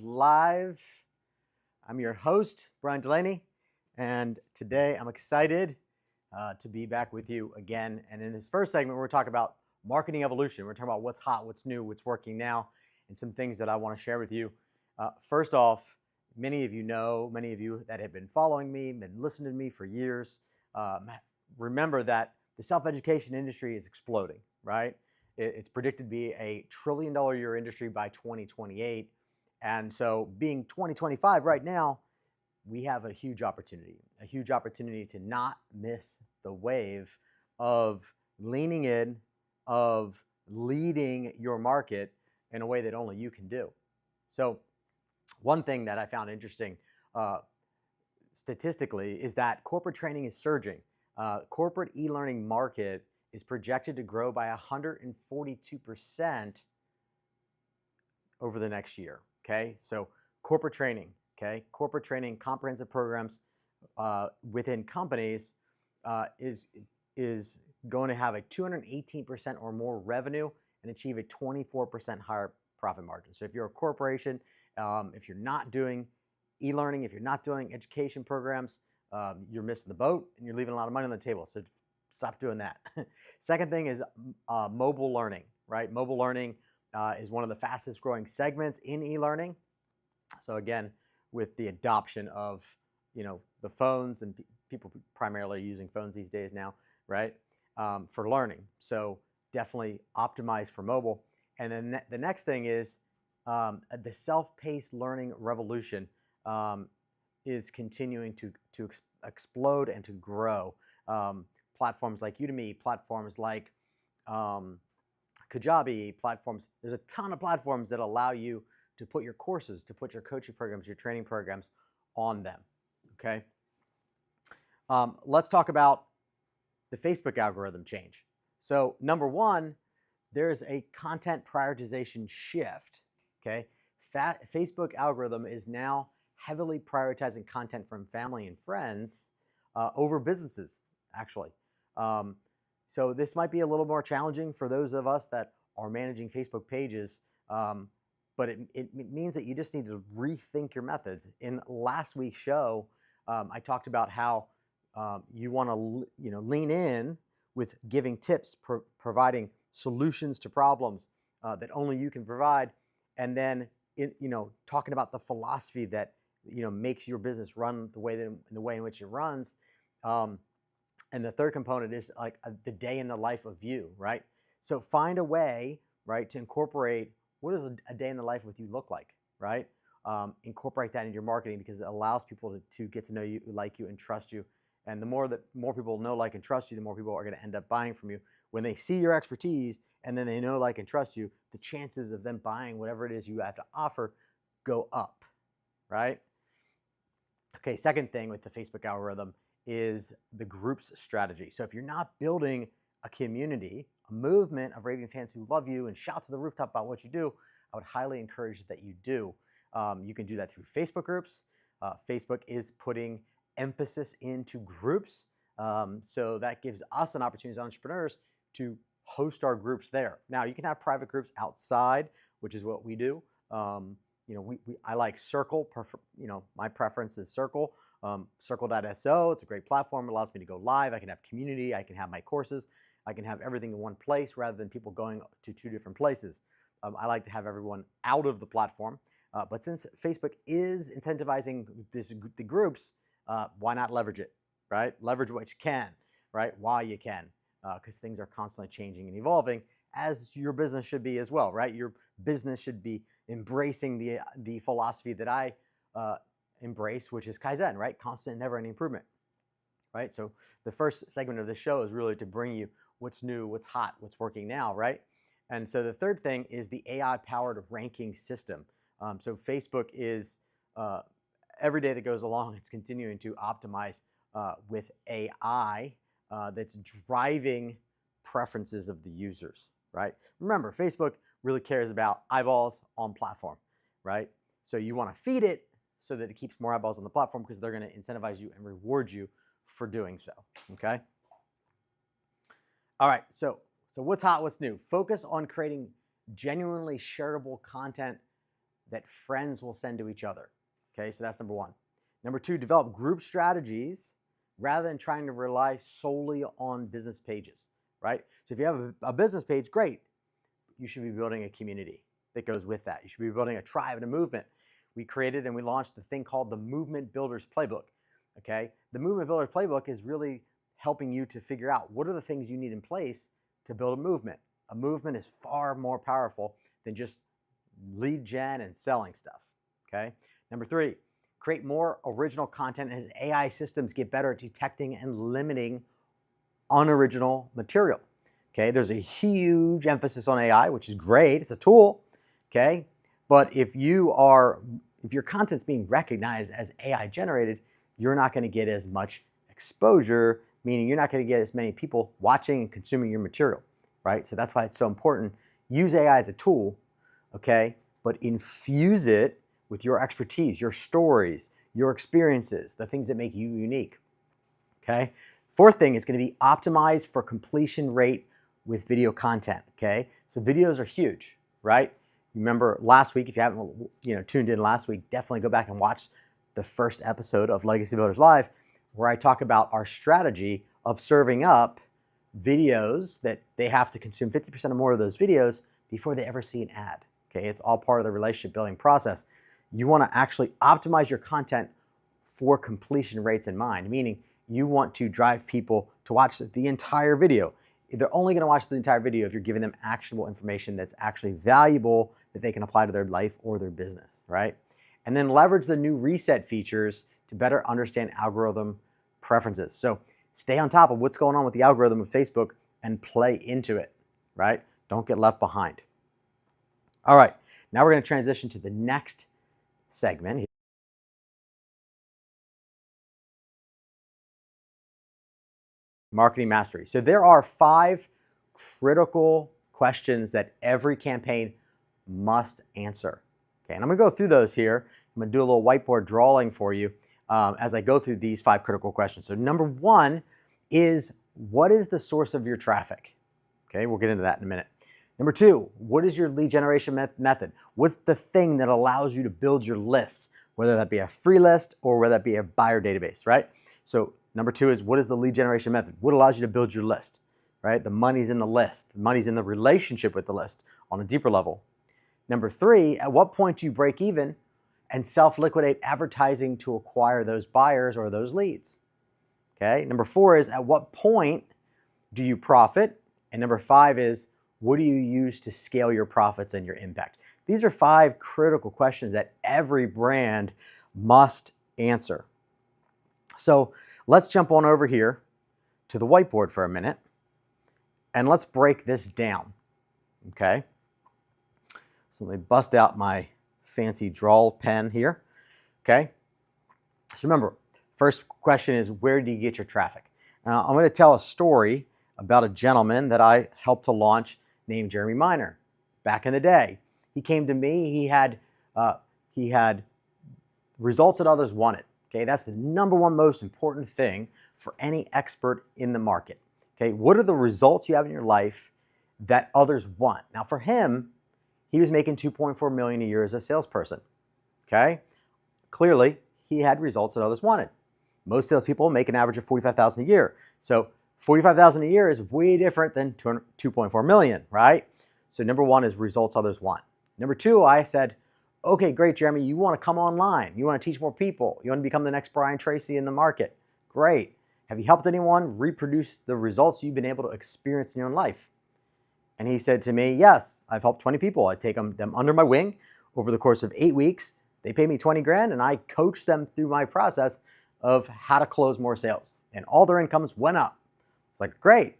Live. I'm your host, Bryan Dulaney, and today I'm excited to be back with you again. And in this first segment, we're talking about marketing evolution. We're talking about what's hot, what's new, what's working now, and some things that I want to share with you. First off, many of you that have been following me, been listening to me for years, remember that the self-education industry is exploding, right? It's predicted to be a $1 trillion a year industry by 2028. And so being 2025 right now, we have a huge opportunity to not miss the wave of leaning in, of leading your market in a way that only you can do. So one thing that I found interesting statistically is that corporate training is surging. Corporate e-learning market is projected to grow by 142% over the next year. Okay, so corporate training, comprehensive programs within companies is going to have a 218% or more revenue and achieve a 24% higher profit margin. So if you're a corporation, if you're not doing e-learning, if you're not doing education programs, you're missing the boat and you're leaving a lot of money on the table. So stop doing that. Second thing is mobile learning, right? Mobile learning is one of the fastest growing segments in e-learning. So again, with the adoption of, the phones and people primarily using phones these days now, right? For learning. So definitely optimize for mobile. And then the next thing is the self-paced learning revolution is continuing to explode and to grow. Platforms like Udemy, platforms like Kajabi, platforms. There's a ton of platforms that allow you to put your courses, to put your coaching programs, your training programs on them. Okay. Let's talk about the Facebook algorithm change. So number one, there's a content prioritization shift. Okay. Facebook algorithm is now heavily prioritizing content from family and friends over businesses, actually. So this might be a little more challenging for those of us that are managing Facebook pages, but it means that you just need to rethink your methods. In last week's show, I talked about how you want to lean in with giving tips, providing solutions to problems that only you can provide, and then talking about the philosophy that makes your business run the way in which it runs. And the third component is like the day in the life of you, right? So find a way, right, to incorporate what does a day in the life with you look like, right? Incorporate that into your marketing because it allows people to get to know you, like you, and trust you. And the more people know, like, and trust you, the more people are going to end up buying from you. When they see your expertise and then they know, like, and trust you, the chances of them buying whatever it is you have to offer go up, right? Okay, second thing with the Facebook algorithm is the groups strategy. So if you're not building a community, a movement of raving fans who love you and shout to the rooftop about what you do, I would highly encourage that you do. You can do that through Facebook groups. Facebook is putting emphasis into groups. So that gives us an opportunity as entrepreneurs to host our groups there. Now, you can have private groups outside, which is what we do. I like Circle. My preference is Circle. Circle.so, it's a great platform. It allows me to go live. I can have community. I can have my courses. I can have everything in one place rather than people going to two different places. I like to have everyone out of the platform. But since Facebook is incentivizing the groups, why not leverage it, right? Leverage what you can, right? While you can, because things are constantly changing and evolving, as your business should be as well, right? Your business should be embracing the philosophy that I embrace, which is Kaizen, right? Constant, never-ending improvement, right? So the first segment of this show is really to bring you what's new, what's hot, what's working now, right? And so the third thing is the AI-powered ranking system. So Facebook is, every day that goes along, it's continuing to optimize with AI that's driving preferences of the users, right? Remember, Facebook really cares about eyeballs on platform, right? So you want to feed it so that it keeps more eyeballs on the platform because they're going to incentivize you and reward you for doing so, okay? All right, so what's hot, what's new? Focus on creating genuinely shareable content that friends will send to each other. Okay, so that's number one. Number two, develop group strategies rather than trying to rely solely on business pages, right? So if you have a business page, great. You should be building a community that goes with that. You should be building a tribe and a movement. We created and we launched a thing called the Movement Builders Playbook. Okay, the Movement Builders Playbook is really helping you to figure out what are the things you need in place to build a movement. A movement is far more powerful than just lead gen and selling stuff. Okay, number three, create more original content as AI systems get better at detecting and limiting unoriginal material. Okay, there's a huge emphasis on AI, which is great. It's a tool. Okay, but if your content's being recognized as AI generated, you're not going to get as much exposure, meaning you're not going to get as many people watching and consuming your material, right? So that's why it's so important. Use AI as a tool, okay, but infuse it with your expertise, your stories, your experiences, the things that make you unique, okay? Fourth thing is going to be optimized for completion rate with video content, okay? So videos are huge, right? Remember last week, if you haven't tuned in last week, definitely go back and watch the first episode of Legacy Builders Live, where I talk about our strategy of serving up videos that they have to consume 50% or more of those videos before they ever see an ad. Okay, it's all part of the relationship building process. You want to actually optimize your content for completion rates in mind, meaning you want to drive people to watch the entire video. They're only going to watch the entire video if you're giving them actionable information that's actually valuable that they can apply to their life or their business, right? And then leverage the new reset features to better understand algorithm preferences. So stay on top of what's going on with the algorithm of Facebook and play into it, right? Don't get left behind. All right, now we're going to transition to the next segment. Marketing mastery. So there are 5 critical questions that every campaign must answer. Okay, and I'm going to go through those here. I'm going to do a little whiteboard drawing for you as I go through these 5 critical questions. So number 1 is, what is the source of your traffic? Okay, we'll get into that in a minute. Number 2, what is your lead generation method? What's the thing that allows you to build your list, whether that be a free list or whether that be a buyer database, right? So number 2 is, what is the lead generation method? What allows you to build your list, right? The money's in the list. The money's in the relationship with the list on a deeper level. Number 3, at what point do you break even and self-liquidate advertising to acquire those buyers or those leads? Okay. Number 4 is, at what point do you profit? And number 5 is, what do you use to scale your profits and your impact? These are 5 critical questions that every brand must answer. So let's jump on over here to the whiteboard for a minute and let's break this down, okay? So let me bust out my fancy draw pen here, okay? So remember, first question is, where do you get your traffic? Now, I'm going to tell a story about a gentleman that I helped to launch named Jeremy Miner. Back in the day, he came to me, he had results that others wanted. Okay, that's the number one most important thing for any expert in the market. Okay, what are the results you have in your life that others want? Now for him, he was making $2.4 million a year as a salesperson. Okay, clearly he had results that others wanted. Most salespeople make an average of $45,000 a year. So $45,000 a year is way different than $2.4 million, right? So number 1 is results others want. Number 2, I said, okay, great, Jeremy, you want to come online. You want to teach more people. You want to become the next Bryan Tracy in the market. Great. Have you helped anyone reproduce the results you've been able to experience in your own life? And he said to me, yes, I've helped 20 people. I take them under my wing over the course of 8 weeks. They pay me 20 grand and I coach them through my process of how to close more sales. And all their incomes went up. It's like, great.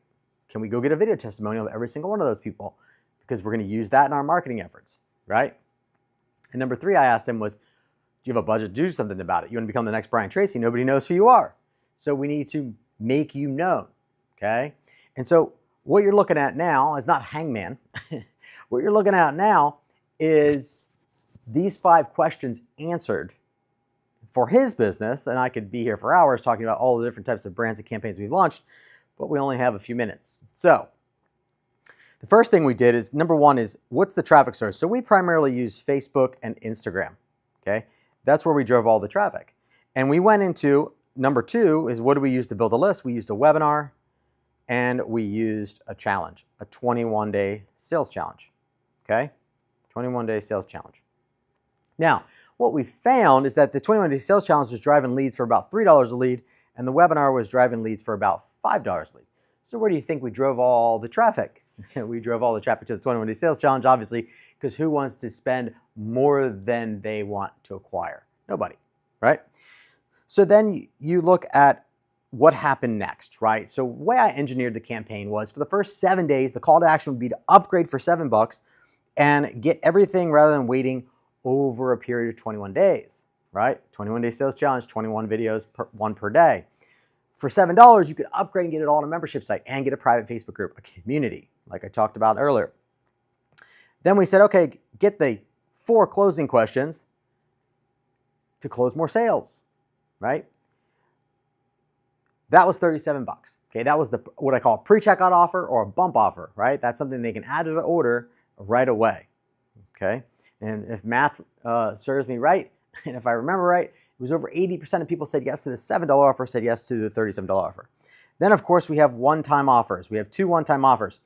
Can we go get a video testimonial of every single one of those people? Because we're going to use that in our marketing efforts, right? And number 3, I asked him was, do you have a budget to do something about it? You want to become the next Bryan Tracy? Nobody knows who you are. So we need to make you known, okay? And so what you're looking at now is not Hangman. What you're looking at now is these 5 questions answered for his business. And I could be here for hours talking about all the different types of brands and campaigns we've launched, but we only have a few minutes. So The first thing we did is, number one is, what's the traffic source? So we primarily use Facebook and Instagram, okay? That's where we drove all the traffic. And we went into, number two is, what do we use to build a list? We used a webinar and we used a challenge, a 21-day sales challenge, okay? 21-day sales challenge. Now, what we found is that the 21-day sales challenge was driving leads for about $3 a lead, and the webinar was driving leads for about $5 a lead. So where do you think we drove all the traffic? We drove all the traffic to the 21-day sales challenge, obviously, because who wants to spend more than they want to acquire? Nobody, right? So then you look at what happened next, right? So the way I engineered the campaign was, for the first 7 days, the call to action would be to upgrade for $7 and get everything rather than waiting over a period of 21 days, right? 21-day sales challenge, 21 videos, one per day. For $7, you could upgrade and get it all on a membership site and get a private Facebook group, a community, like I talked about earlier. Then we said, okay, get the 4 closing questions to close more sales, right? That was $37. Okay, that was what I call a pre-checkout offer or a bump offer, right? That's something they can add to the order right away, okay? And if math serves me right, and if I remember right, it was over 80% of people said yes to the $7 offer, said yes to the $37 offer. Then, of course, we have one-time offers. We have 2 one-time offers.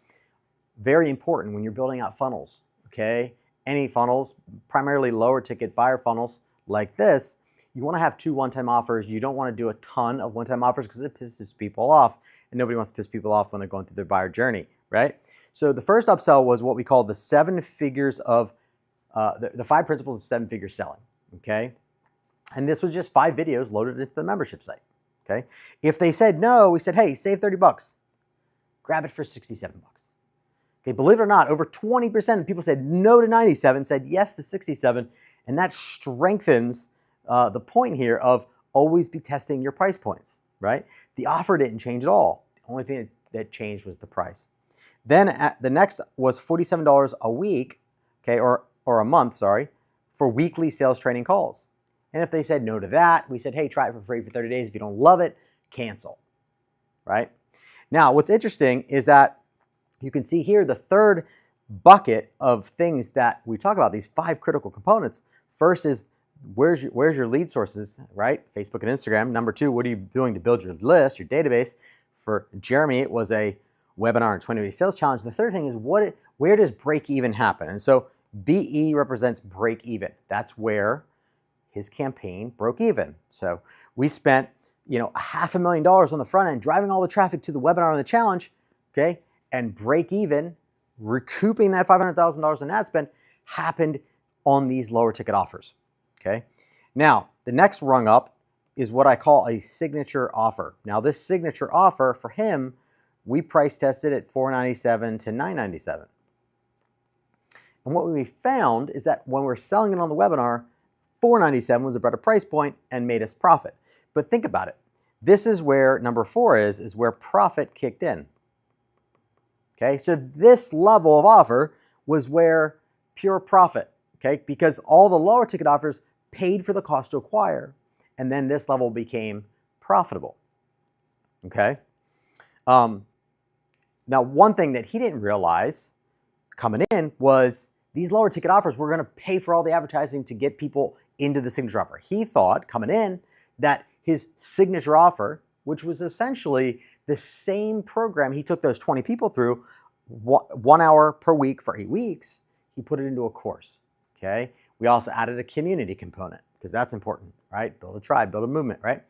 Very important when you're building out funnels, okay? Any funnels, primarily lower ticket buyer funnels like this, you want to have 2 one-time offers. You don't want to do a ton of one-time offers because it pisses people off, and nobody wants to piss people off when they're going through their buyer journey, right? So the first upsell was what we call the 7 figures of, the 5 principles of 7-figure selling, okay? And this was just 5 videos loaded into the membership site, okay? If they said no, we said, hey, save $30. Grab it for $67. Okay, believe it or not, over 20% of people said no to 97, said yes to 67, and that strengthens the point here of always be testing your price points, right? The offer didn't change at all. The only thing that changed was the price. Then the next was $47 a week, okay, or a month, sorry, for weekly sales training calls. And if they said no to that, we said, hey, try it for free for 30 days. If you don't love it, cancel, right? Now, what's interesting is that you can see here the third bucket of things that we talk about, these 5 critical components. First is, where's your lead sources, right? Facebook and Instagram. Number 2, what are you doing to build your list, your database? For Jeremy, it was a webinar and 20-day sales challenge. The third thing is, where does break even happen? And so BE represents break even. That's where his campaign broke even. So we spent, $500,000 on the front end driving all the traffic to the webinar and the challenge, okay? And break even, recouping that $500,000 in ad spend, happened on these lower ticket offers, okay? Now, the next rung up is what I call a signature offer. Now, this signature offer for him, we price tested at $497 to $997. And what we found is that when we're selling it on the webinar, $497 was a better price point and made us profit. But think about it. This is where number 4 is where profit kicked in. Okay, so this level of offer was where pure profit, okay, because all the lower ticket offers paid for the cost to acquire, and then this level became profitable, okay? Now, one thing that he didn't realize coming in was these lower ticket offers were going to pay for all the advertising to get people into the signature offer. He thought coming in that his signature offer, which was essentially the same program he took those 20 people through, 1 hour per week for 8 weeks, he put it into a course, okay? We also added a community component because that's important, right? Build a tribe, build a movement, right?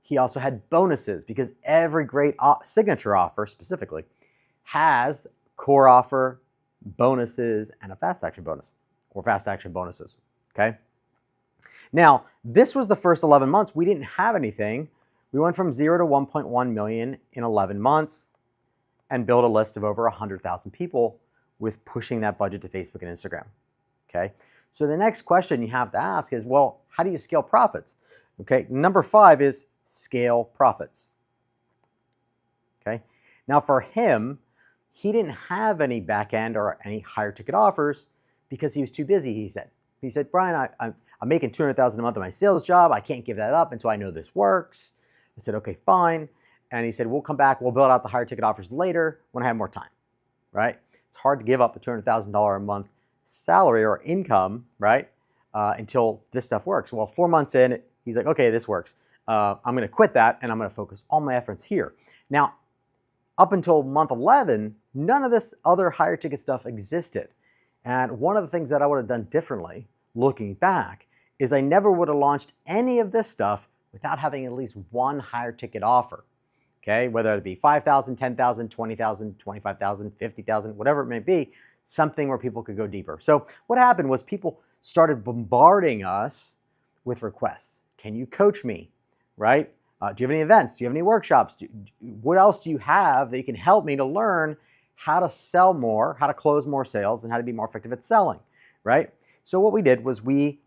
He also had bonuses because every great signature offer specifically has core offer, bonuses, and a fast action bonus or fast action bonuses, okay? Now, this was the first 11 months. We didn't have anything. We went from 0 to 1.1 million in 11 months and built a list of over 100,000 people with pushing that budget to Facebook and Instagram, okay? So the next question you have to ask is, well, how do you scale profits? Okay, number 5 is scale profits, okay? Now for him, he didn't have any back end or any higher ticket offers because he was too busy, he said. He said, Bryan, I'm making $200,000 a month in my sales job. I can't give that up until I know this works. I said, okay, fine. And he said, we'll come back. We'll build out the higher ticket offers later when I have more time, right? It's hard to give up a $200,000 a month salary or income, right? Until this stuff works. Well, 4 months in, he's like, okay, this works. I'm going to quit that and I'm going to focus all my efforts here. Now, up until month 11, none of this other higher ticket stuff existed. And one of the things that I would have done differently, looking back, is I never would have launched any of this stuff without having at least one higher ticket offer. Okay, whether it be 5,000, 10,000, 20,000, 25,000, 50,000, whatever it may be, something where people could go deeper. So what happened was people started bombarding us with requests. Can you coach me, right? Do you have any events? Do you have any workshops? What else do you have that you can help me to learn how to sell more, how to close more sales, and how to be more effective at selling, right? So what we did was we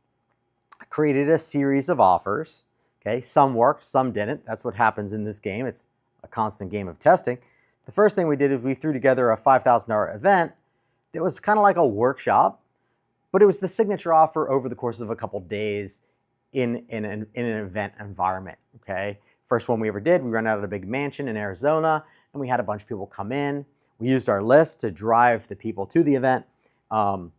created a series of offers. Okay, some worked, some didn't. That's what happens in this game. It's a constant game of testing. The first thing we did is we threw together a $5,000 event that was kind of like a workshop, but it was the signature offer over the course of a couple days in an event environment, okay? First one we ever did, we rented out a big mansion in Arizona, and we had a bunch of people come in. We used our list to drive the people to the event, and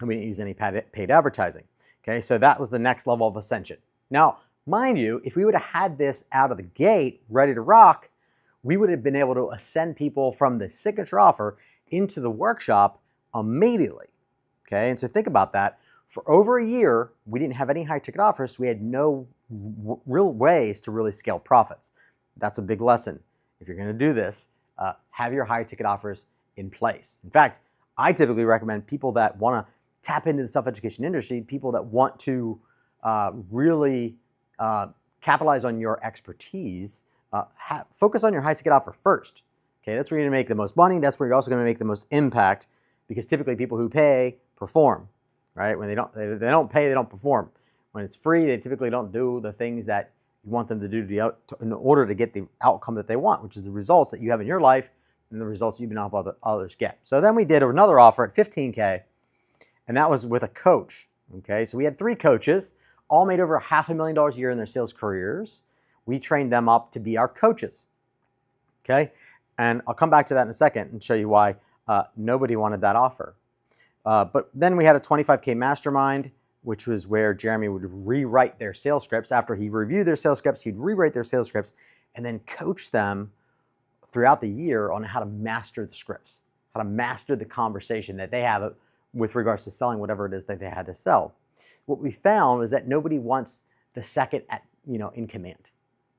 we didn't use any paid advertising, okay? So that was the next level of ascension. Now, mind you, if we would have had this out of the gate, ready to rock, we would have been able to ascend people from the signature offer into the workshop immediately, okay? And so think about that. For over a year, we didn't have any high ticket offers, so we had no real ways to really scale profits. That's a big lesson. If you're gonna do this, have your high ticket offers in place. In fact, I typically recommend people that wanna tap into the self-education industry, people that want to really capitalize on your expertise, focus on your high ticket offer first. Okay, that's where you're gonna make the most money. That's where you're also gonna make the most impact, because typically people who pay perform, right? When they don't pay, they don't perform. When it's free, they typically don't do the things that you want them to do in order to get the outcome that they want, which is the results that you have in your life and the results you've been helping others get. So then we did another offer at $15K, and that was with a coach. Okay, so we had 3 coaches, all made over $500,000 a year in their sales careers. We trained them up to be our coaches. Okay, and I'll come back to that in a second and show you why nobody wanted that offer. But then we had a 25K mastermind, which was where Jeremy would rewrite their sales scripts. After he reviewed their sales scripts, he'd rewrite their sales scripts and then coach them throughout the year on how to master the scripts, how to master the conversation that they have with regards to selling whatever it is that they had to sell. What we found is that nobody wants the second in command,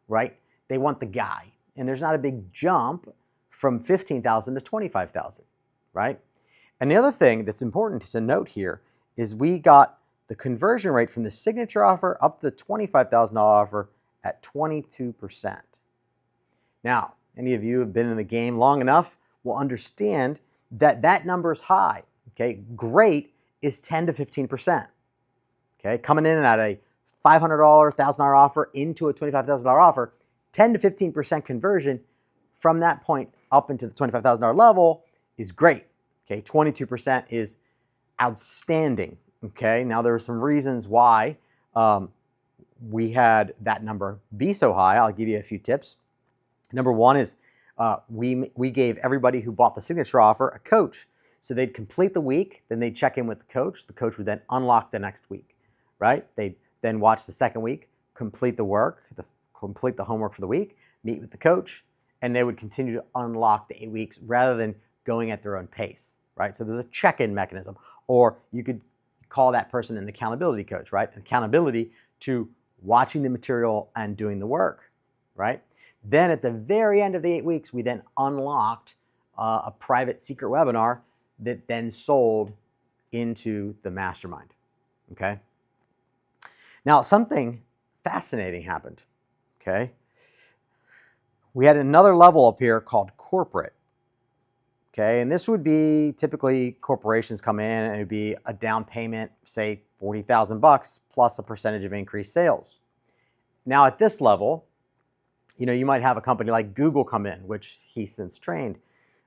right? They want the guy. And there's not a big jump from 15,000 to 25,000, right? And the other thing that's important to note here is we got the conversion rate from the signature offer up to the $25,000 offer at 22%. Now, any of you who have been in the game long enough will understand that that number is high, okay? Great is 10 to 15%, okay? Coming in at a $500, $1,000 offer into a $25,000 offer, 10 to 15% conversion from that point up into the $25,000 level is great. Okay, 22% is outstanding. Okay, now there are some reasons why we had that number be so high. I'll give you a few tips. Number one is we gave everybody who bought the signature offer a coach. So they'd complete the week, then they'd check in with the coach. The coach would then unlock the next week, right? They'd then watch the second week, complete the work, complete the homework for the week, meet with the coach, and they would continue to unlock the 8 weeks rather than going at their own pace, right? So there's a check-in mechanism, or you could call that person an accountability coach, right? Accountability to watching the material and doing the work, right? Then at the very end of the 8 weeks, we then unlocked a private secret webinar that then sold into the mastermind, okay? Now, something fascinating happened, okay? We had another level up here called corporate. Okay, and this would be typically corporations come in and it would be a down payment, say 40,000 bucks plus a percentage of increased sales. Now at this level, you might have a company like Google come in, which he's since trained.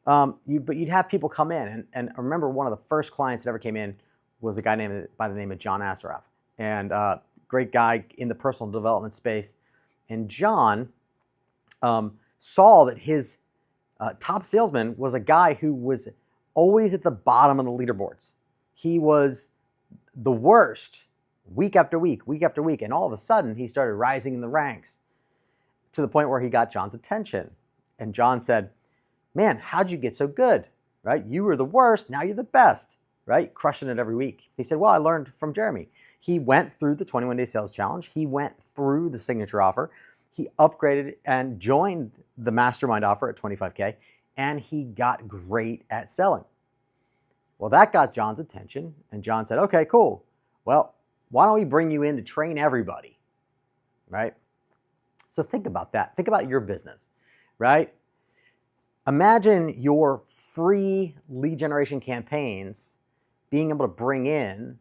But you'd have people come in, and I remember one of the first clients that ever came in was a guy by the name of John Assaraf, and great guy in the personal development space. And John saw that his top salesman was a guy who was always at the bottom of the leaderboards. He was the worst week after week, week after week. And all of a sudden, he started rising in the ranks to the point where he got John's attention. And John said, man, how'd you get so good, right? You were the worst, now you're the best, right? Crushing it every week. He said, well, I learned from Jeremy. He went through the 21-day sales challenge. He went through the signature offer. He upgraded and joined the mastermind offer at 25K, and he got great at selling. Well, that got John's attention, and John said, okay, cool. Well, why don't we bring you in to train everybody, right? So think about that. Think about your business, right? Imagine your free lead generation campaigns being able to bring in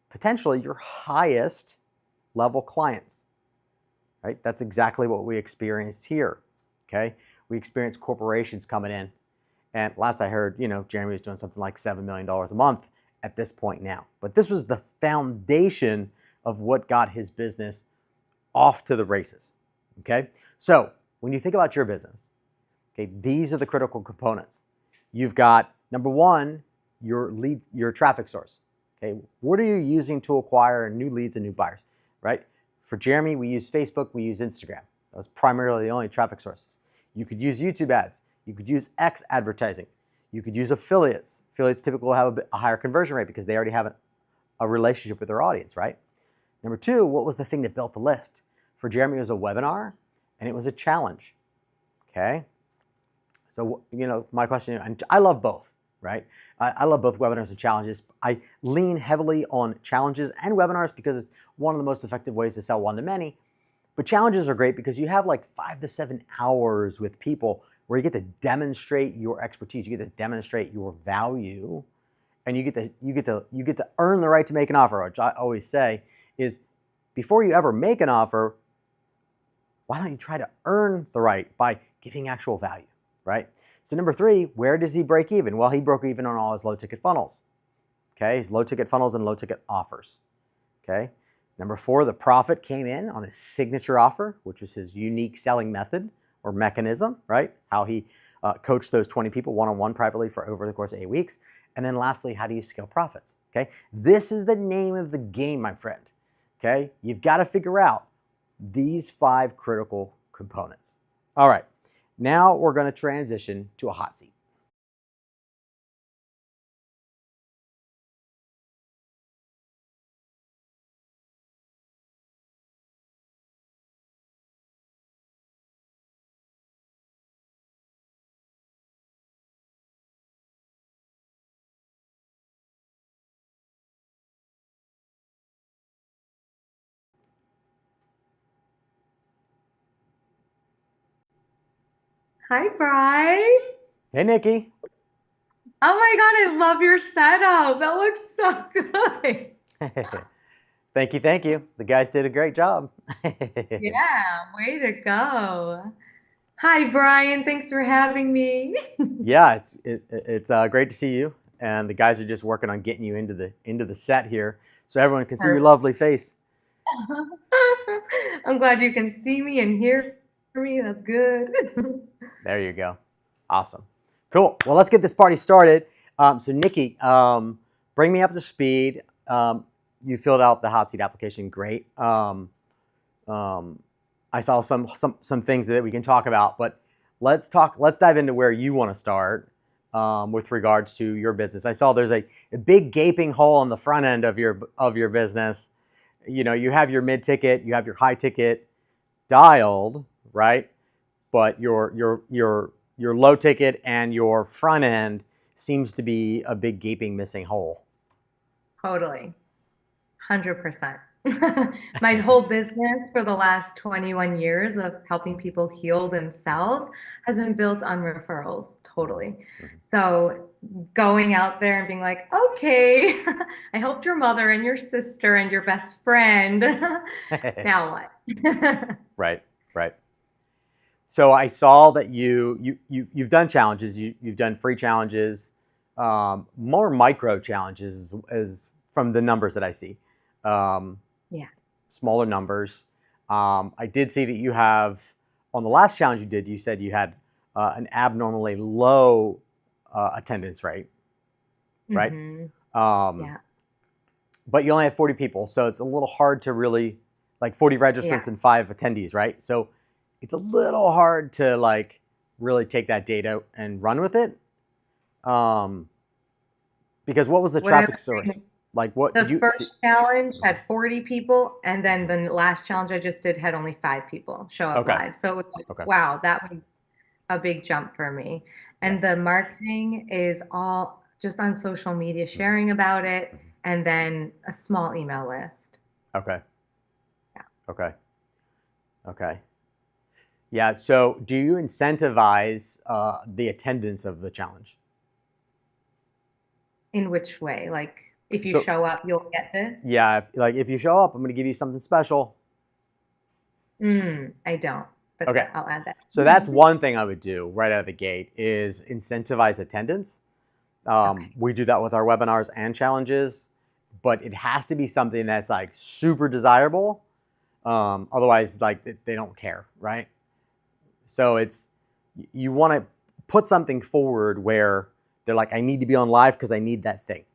potentially your highest level clients, right? That's exactly what we experienced here, okay? We experienced corporations coming in, and last I heard, Jeremy was doing something like $7 million a month at this point now. But this was the foundation of what got his business off to the races, okay? So when you think about your business, okay, these are the critical components. You've got, number one, your leads, your traffic source. Okay, what are you using to acquire new leads and new buyers, right? For Jeremy, we use Facebook, we use Instagram. Those primarily the only traffic sources. You could use YouTube ads. You could use X advertising. You could use affiliates. Affiliates typically will have a higher conversion rate because they already have a relationship with their audience, right? Number two, what was the thing that built the list? For Jeremy, it was a webinar and it was a challenge, okay? So, my question, and I love both, right? I love both webinars and challenges. I lean heavily on challenges and webinars because it's one of the most effective ways to sell one-to-many. But challenges are great because you have like 5 to 7 hours with people where you get to demonstrate your expertise, you get to demonstrate your value, and you get to earn the right to make an offer, which I always say is before you ever make an offer, why don't you try to earn the right by giving actual value, right? So number three, where does he break even? Well, he broke even on all his low ticket funnels, okay? His low ticket funnels and low ticket offers, okay? Number four, the profit came in on his signature offer, which was his unique selling method or mechanism, right? How he coached those 20 people one-on-one privately for over the course of 8 weeks. And then lastly, how do you scale profits, okay? This is the name of the game, my friend, okay? You've got to figure out these 5 critical components. All right, now we're going to transition to a hot seat. Hi, Bri. Hey, Nikki. Oh my God, I love your setup. That looks so good. Thank you. The guys did a great job. Yeah, way to go. Hi, Brian. Thanks for having me. Yeah, it's great to see you, and the guys are just working on getting you into the set here, so everyone can see your Perfect. lovely face. I'm glad you can see me and hear me. That's good. There you go. Awesome. Cool. Well, let's get this party started. So, Nikki, bring me up to speed. You filled out the hot seat application. Great. I saw some things that we can talk about, but let's dive into where you want to start with regards to your business. I saw there's a big gaping hole on the front end of your business. You have your mid ticket, you have your high ticket dialed, right? But your low ticket and your front end seems to be a big gaping missing hole. Totally. 100%. My whole business for the last 21 years of helping people heal themselves has been built on referrals, totally. So going out there and being like, okay, I helped your mother and your sister and your best friend. Now what? Right, right. So I saw that you've done challenges. You've done free challenges, more micro challenges as from the numbers that I see. Yeah. Smaller numbers. I did see that you have, on the last challenge you did, you said you had an abnormally low attendance rate, right? Mm-hmm. Um, Yeah. but you only have 40 people, so it's a little hard to really, like 40 Yeah. registrants and 5 attendees, right? So it's a little hard to like really take that data and run with it. Because what was the What I traffic was source? saying, Like what the first challenge Mhm, had 40 people, and then mhm. the last challenge I just did had only 5 people show up Okay, live. So it was like, okay. wow, that was a big jump for me. Yeah. And the marketing is all just on social media, Mhm, sharing about it, mhm. and then a small email list. Okay, Yeah. okay, okay. Yeah, so do you incentivize the attendance of the challenge? In which way? Like, if you So show up, you'll get this? yeah, like if you show up, I'm going to give you something special. I don't, but Okay, I'll add that. so that's one thing I would do right out of the gate is incentivize attendance. Okay. We do that with our webinars and challenges, but it has to be something that's like super desirable. Otherwise, like they don't care, right? So it's you want to put something forward where they're like, I need to be on live because I need that thing,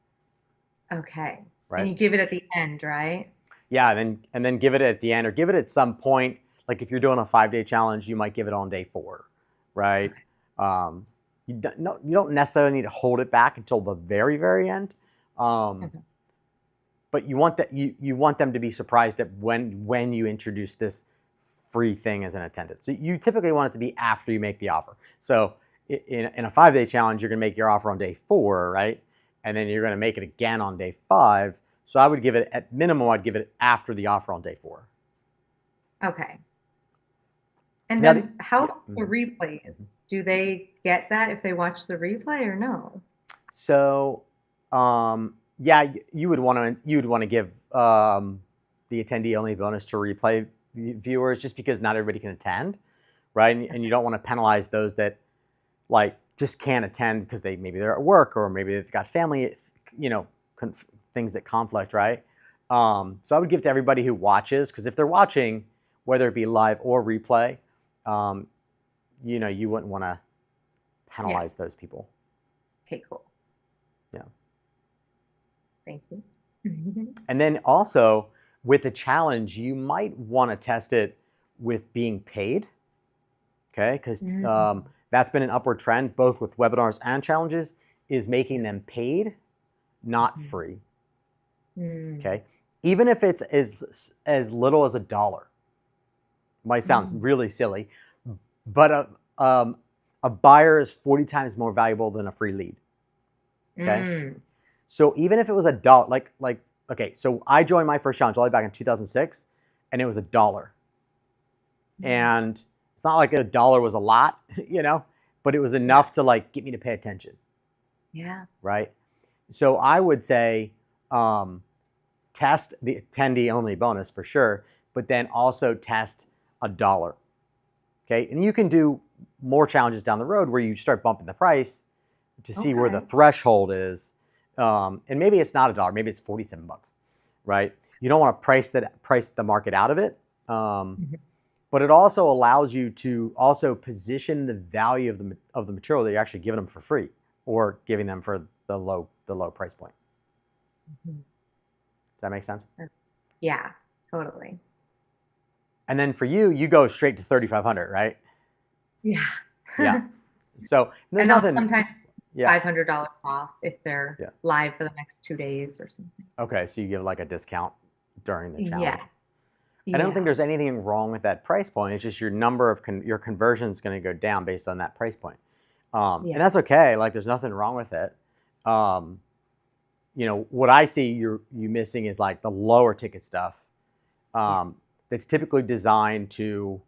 Okay. And right? you give it at the end, right? Yeah, and then give it at the end or give it at some point. Like if you're doing a 5-day challenge, you might give it on day 4, right? Okay. Um, you don't necessarily need to hold it back until the very, very end. Um, Okay. but you want that you want them to be surprised at when you introduce this free thing as an attendant. So you typically want it to be after you make the offer. So in a 5-day challenge, you're going to make your offer on day 4, right? And then you're going to make it again on day 5. So I would give it at minimum, I'd give it after the offer on day 4. Okay. And Now, then how yeah. about the replays? Do they get that if they watch the replay or no? So, yeah, you would want to give the attendee only bonus to replay viewers just because not everybody can attend, right? And you don't want to penalize those that like just can't attend because maybe they're at work or maybe they've got family, you know, things that conflict, right? So I would give to everybody who watches because if they're watching, whether it be live or replay, um, you wouldn't want to Yeah. penalize those people. Okay, cool. Yeah. Thank you. And then also with the challenge, you might want to test it with being paid, okay? Because Mm, that's been an upward trend, both with webinars and challenges, is making them paid, not mhm. free, Mm, okay? Even if it's as little as $1. Might sound mm, really silly, but a buyer is 40 times more valuable than a free lead, okay? mm, So even if it was $1, okay, so I joined my first challenge all the way back in 2006, and it was $1. mm. And it's not like $1 was a lot, but it was Yeah. enough to like get me to pay attention, Yeah. right? So I would say test the attendee only bonus for sure, but then also test $1. Okay, and you can do more challenges down the road where you start bumping the price to see where the Okay. threshold is, and maybe it's not $1, maybe it's 47 bucks, right? You don't want to price the market out of it, Mhm. but it also allows you to also position the value of the material that you're actually giving them for free or giving them for the low price point. Mhm. Does that make sense? Yeah, totally. And then for you, you go straight to 3,500, right? Yeah. Yeah. So there's And I'll nothing. sometimes Yeah. $500 off if they're Yeah. live for the next 2 days or something. Okay. So you give like a discount during the Yeah. challenge. I don't think Yeah. there's anything wrong with that price point. It's just your number of your conversion is going to go down based on that price point, and Yeah. that's okay. Like there's nothing wrong with it. Um, what I see you missing is like the lower ticket stuff. Yeah. That's typically designed to,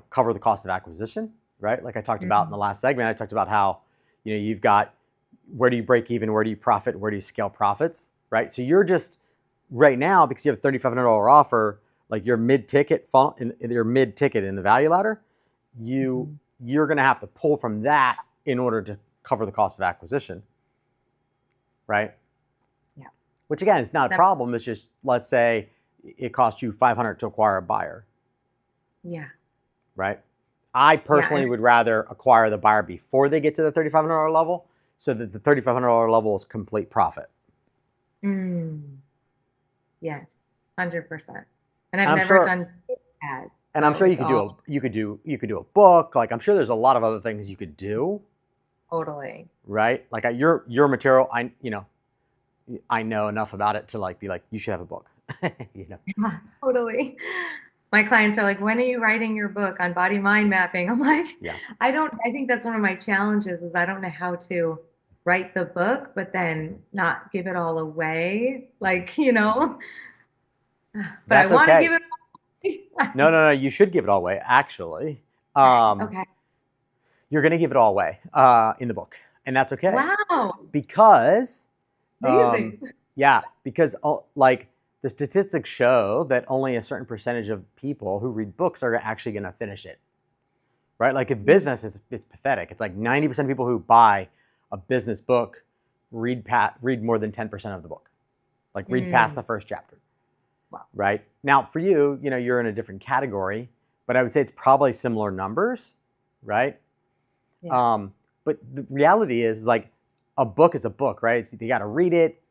cover the cost of acquisition, right? Like I talked about in the Mhm. last segment, I talked about how, you've got where do you break even, where do you profit, where do you scale profits, right? So you're just right now because you have a $3,500 offer, like your mid-ticket in the value ladder, Mhm. you're going to have to pull from that in order to cover the cost of acquisition, right? Yeah. Which again, it's not a That, problem. It's just, let's say it costs you 500 to acquire a buyer, yeah. right? I Yeah. personally would rather acquire the buyer before they get to the $3,500 level so that the $3,500 level is complete profit. Mm, yes, 100%. And And I've I'm never sure, done ads, and I'm so sure it's all you could do a book. Like I'm sure there's a lot of other things you could do, totally. right? Like your material, I know enough about it to like be like, you should have a book. You know? Yeah, totally. My clients are like, when are you writing your book on body mind mapping? I'm like, Yeah. I think that's one of my challenges is I don't know how to write the book, but then not give it all away. Like, but I That's want to give okay. it all No, no, no. You should give it all away. Actually, Okay. you're going to give it all away in the book, and that's okay Wow. because, um, Amazing. yeah, because like the statistics show that only a certain percentage of people who read books are actually going to finish it, right? Like in business, it's pathetic. It's like 90% of people who buy a business book read more than 10% of the book, like read past the Mm, first chapter. wow. Right? Now, for you, you're in a different category, but I would say it's probably similar numbers, right? Yeah. Um, but the reality is like a book is a book, right? So you got to read it,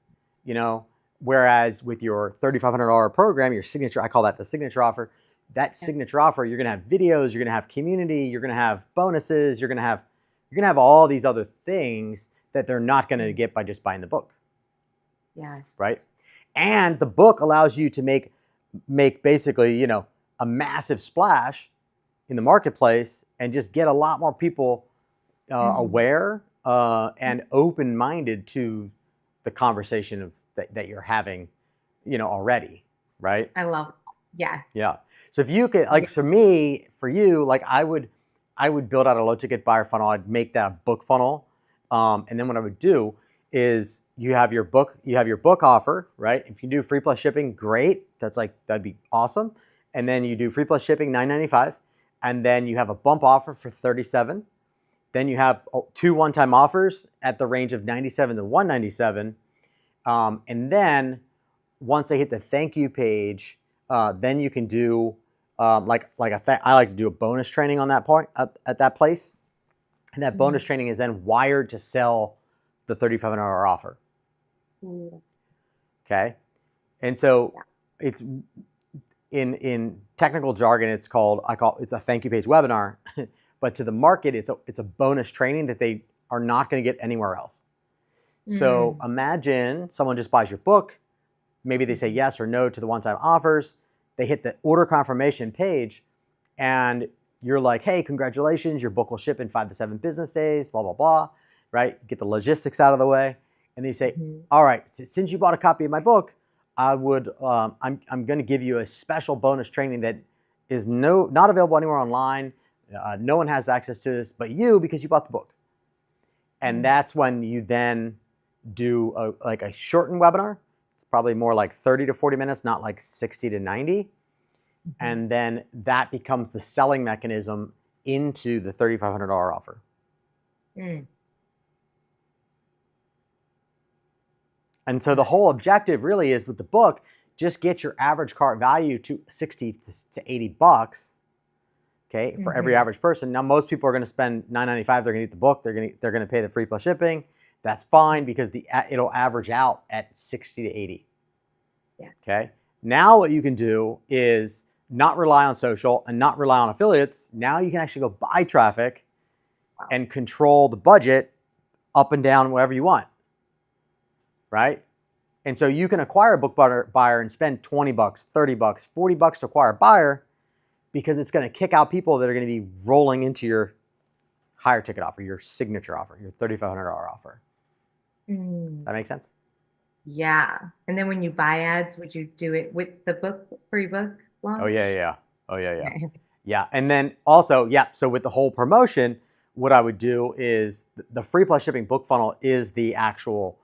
you know. Whereas with your $3,500 program, your signature, I call that the signature offer. That Yeah. signature offer, you're going to have videos, you're going to have community, you're going to have bonuses, you're going to have all these other things that they're not going to Mm, get by just buying the book, right? yes. And the book allows you to make basically, a massive splash in the marketplace and just get a lot more people Mm, aware and open-minded to the conversation that you're having, already, right? I love that. Yes. Yeah. So if you could, Yeah. like for you, like I would build out a low ticket buyer funnel. I'd make that a book funnel. And then what I would do is you have your book offer, right? If you do free plus shipping, great. That'd be awesome. And then you do free plus shipping, $9.95. And then you have a bump offer for 37. Then you have two one-time offers at the range of 97 to 197. And then once they hit the thank you page, then you can do I like to do a bonus training on that point at that place, and that bonus Mm. training is then wired to sell the $3,500 offer. Ooh, that's- Okay, and so yeah. it's in technical jargon, it's a thank you page webinar, but to the market, it's a bonus training that they are not going to get anywhere else. So Mm. imagine someone just buys your book. Maybe they say Mhm. yes or no to the one-time offers. They hit the order confirmation page and you're like, hey, congratulations, your book will ship in 5 to 7 business days, blah, blah, blah, right? Get the logistics out of the way. And they say, Mhm. all right, since you bought a copy of my book, I'm going to give you a special bonus training that is not available anywhere online. No one has access to this but you, because you bought the book. And Mm. that's when you then do a shortened webinar. It's probably more like 30 to 40 minutes, not like 60 to 90. Mhm. And then that becomes the selling mechanism into the $3,500 offer. Mm. And so the Got it. whole objective really is with the book, just get your average cart value to 60 to 80 bucks. Okay, for every Mhm. average person. Now, most people are going to spend $9.95. They're going to get the book. They're going to pay the free plus shipping. That's fine because it'll average out at 60 to 80. Yes. Okay. Now what you can do is not rely on social and not rely on affiliates. Now you can actually go buy traffic Wow. and control the budget up and down wherever you want. Right? And so you can acquire a book buyer and spend 20 bucks, 30 bucks, 40 bucks to acquire a buyer because it's going to kick out people that are going to be rolling into your higher ticket offer, your signature offer, your $3,500 offer. Mm. That makes sense? Yeah. And then when you buy ads, would you do it with the book, free book Oh yeah, launch? yeah. Oh yeah, yeah. Okay. Yeah, and then also, yeah, so with the whole promotion, what I would do is the free plus shipping book funnel is the actual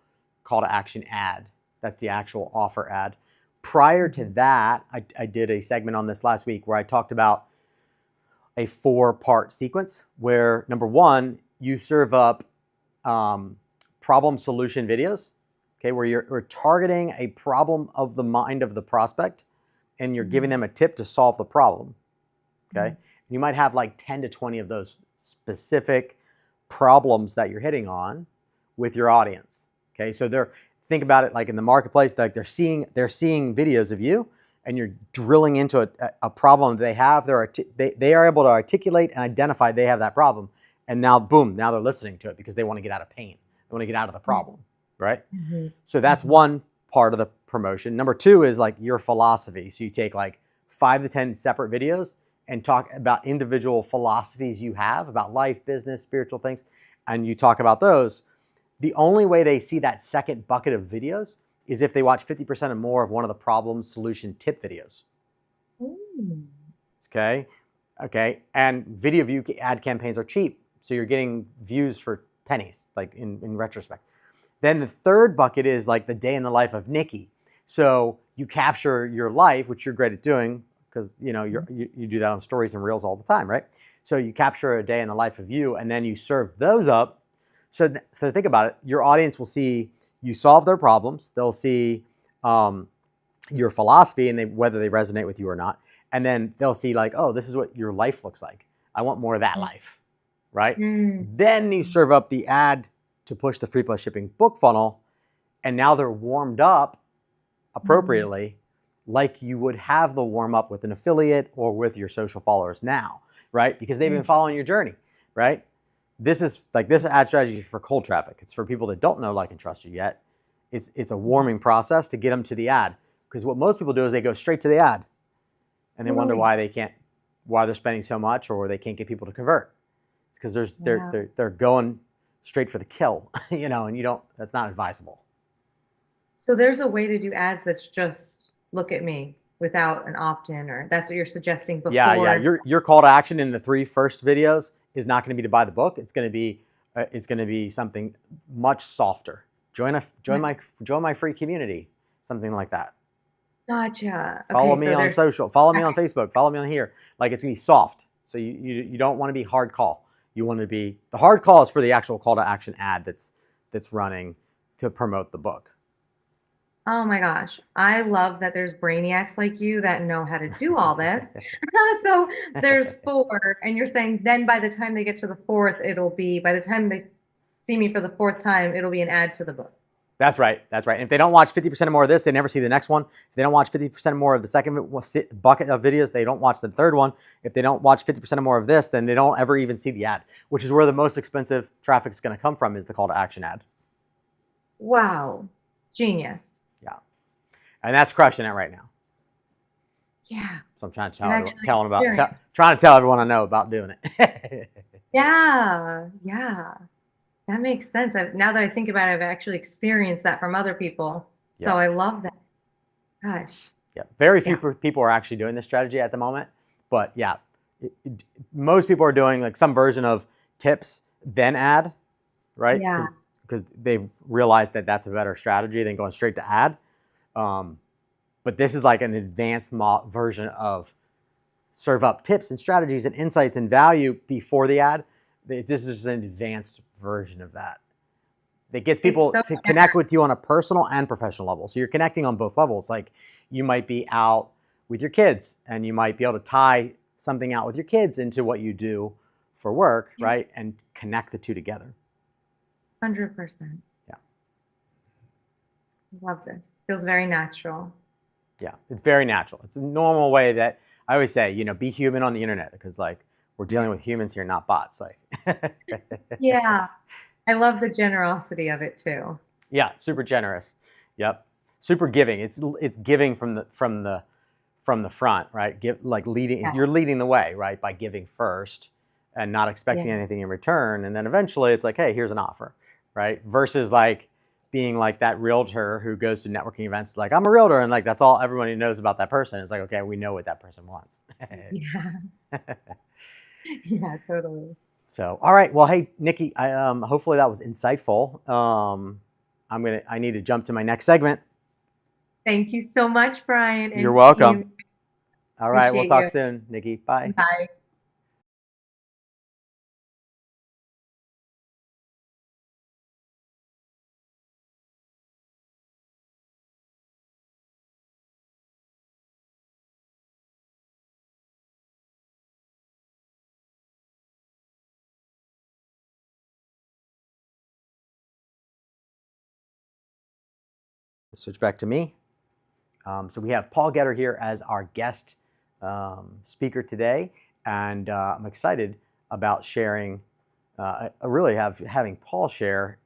call to action ad. That's the actual offer ad. Prior to Mhm. that, I did a segment on this last week where I talked about a 4-part sequence where number one, you serve up problem solution videos, okay, where you're targeting a problem of the mind of the prospect and you're giving Mhm. them a tip to solve the problem. Okay. Mhm. You might have like 10 to 20 of those specific problems that you're hitting on with your audience. Okay, so think about it like in the marketplace, like they're seeing videos of you, and you're drilling into a problem they have. They are able to articulate and identify they have that problem, and now boom, now they're listening to it because they want to get out of pain. They want to get out of the problem, right? Mm-hmm. So that's one part of the promotion. Number two is like your philosophy. So you take like 5 to 10 separate videos and talk about individual philosophies you have about life, business, spiritual things, and you talk about those. The only way they see that second bucket of videos is if they watch 50% or more of one of the problem solution tip videos. Mm. Okay. Okay. And video view ad campaigns are cheap. So you're getting views for pennies, like in retrospect. Then the third bucket is like the day in the life of Nikki. So you capture your life, which you're great at doing because you do that on stories and reels all the time, right? So you capture a day in the life of you, and then you serve those up. So think about it. Your audience will see you solve their problems. They'll see your philosophy and whether they resonate with you or not. And then they'll see like, oh, this is what your life looks like. I want more of that life, right? Then you serve up the ad to push the free plus shipping book funnel, and now they're warmed up appropriately like you would have the warm up with an affiliate or with your social followers now, right? Because they've been following your journey, right? This ad strategy is for cold traffic. It's for people that don't know, like, and trust you yet. It's a warming process to get them to the ad, because what most people do is they go straight to the ad and they wonder why they're spending so much or they can't get people to convert. It's because they're going straight for the kill, and that's not advisable. So there's a way to do ads that's just look at me without an opt-in, or that's what you're suggesting before. Yeah. Your call to action in the 3 first videos is not going to be to buy the book. It's going to be something much softer. Join my free community, something like that. Gotcha. Follow me on social. Follow me on Facebook. Follow me on here. Like, it's gonna be soft. So you don't want to be hard call. You want to be the hard call is for the actual call to action ad that's running to promote the book. Oh my gosh. I love that there's brainiacs like you that know how to do all this. So there's 4, and you're saying then by the time they get to the 4th, by the time they see me for the 4th time, it'll be an ad to the book. That's right. That's right. And if they don't watch 50% or more of this, they never see the next one. If they don't watch 50% or more of the second bucket of videos, they don't watch the third one. If they don't watch 50% or more of this, then they don't ever even see the ad, which is where the most expensive traffic is going to come from, is the call to action ad. Wow. Genius. Yeah. And that's crushing it right now. Yeah. So I'm trying to trying to tell everyone I know about doing it. Yeah. Yeah. That makes sense. Now that I think about it, I've actually experienced that from other people. So I love that. Gosh. Yeah. Very few people are actually doing this strategy at the moment. But yeah, most people are doing like some version of tips, then ad, right? Yeah. Because they've realized that that's a better strategy than going straight to ad. But this is like an advanced version of serve up tips and strategies and insights and value before the ad. This is just an advanced version of that. That gets people to connect with you on a personal and professional level. So you're connecting on both levels. Like, you might be out with your kids and you might be able to tie something out with your kids into what you do for work, right? And connect the two together. 100%. Yeah. Love this. Feels very natural. Yeah, it's very natural. It's a normal way that I always say, be human on the internet, because like, we're dealing with humans here, not bots. Like, yeah, I love the generosity of it too. Yeah, super generous. Yep, super giving. It's giving from the front, right? Leading. You're leading the way, right, by giving first and not expecting anything in return, and then eventually it's like, hey, here's an offer, right? Versus like being like that realtor who goes to networking events, like, I'm a realtor, and like that's all everybody knows about that person. It's like, okay, we know what that person wants. Yeah. Yeah, totally. So, all right. Well, hey, Nikki, hopefully that was insightful. I need to jump to my next segment. Thank you so much, Bryan. You're welcome. All right. We'll talk soon, Nikki. Bye. Bye. Switch back to me. So we have Paul Getter here as our guest speaker today, and I'm excited about sharing. Really having Paul share,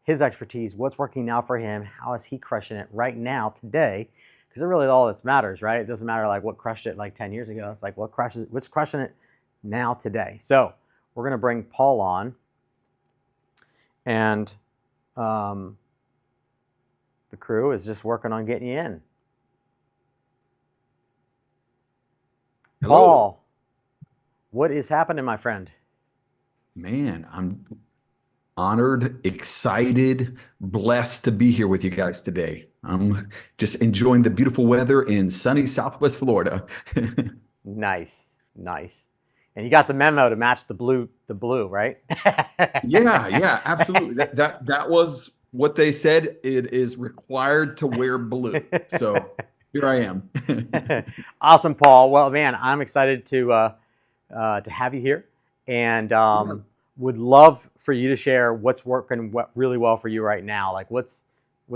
his expertise, what's working now for him, how is he crushing it right now today, because it really all that matters, right? It doesn't matter like what crushed it like 10 years ago. It's like what's crushing it now today. So we're gonna bring Paul on, and the crew is just working on getting you in. Hello. Paul, what is happening, my friend? Man, I'm honored, excited, blessed to be here with you guys today. I'm just enjoying the beautiful weather in sunny Southwest Florida. Nice, nice. And you got the memo to match the blue, right? Yeah, absolutely. That was what they said. It is required to wear blue. So here I am. Awesome, Paul. Well, man, I'm excited to have you here, and would love for you to share what's working really well for you right now. Like what's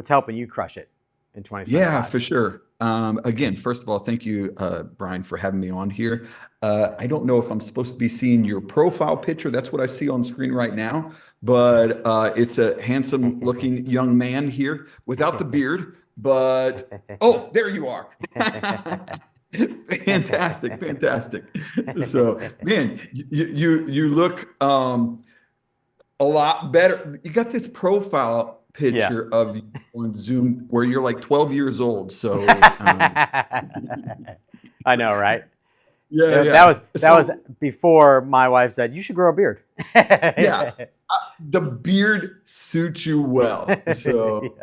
helping you crush it in 2025? Yeah, for sure. Again, first of all, thank you, Bryan, for having me on here. I don't know if I'm supposed to be seeing your profile picture. That's what I see on screen right now, but it's a handsome looking young man here without the beard, but oh, there you are. Fantastic, fantastic. So, man, you look a lot better. You got this profile picture of you on Zoom where you're like 12 years old. So I know, right? yeah. That was before my wife said you should grow a beard. Yeah, the beard suits you well. So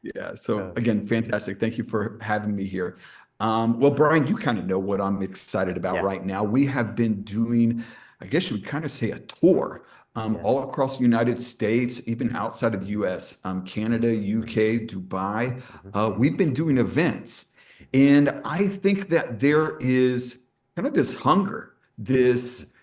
yes. So again, fantastic. Thank you for having me here. Well, Bryan, you kind of know what I'm excited about right now. We have been doing, I guess you would kind of say, a tour all across the United States, even outside of the US, Canada, UK, Dubai. We've been doing events. And I think that there is kind of this hunger, this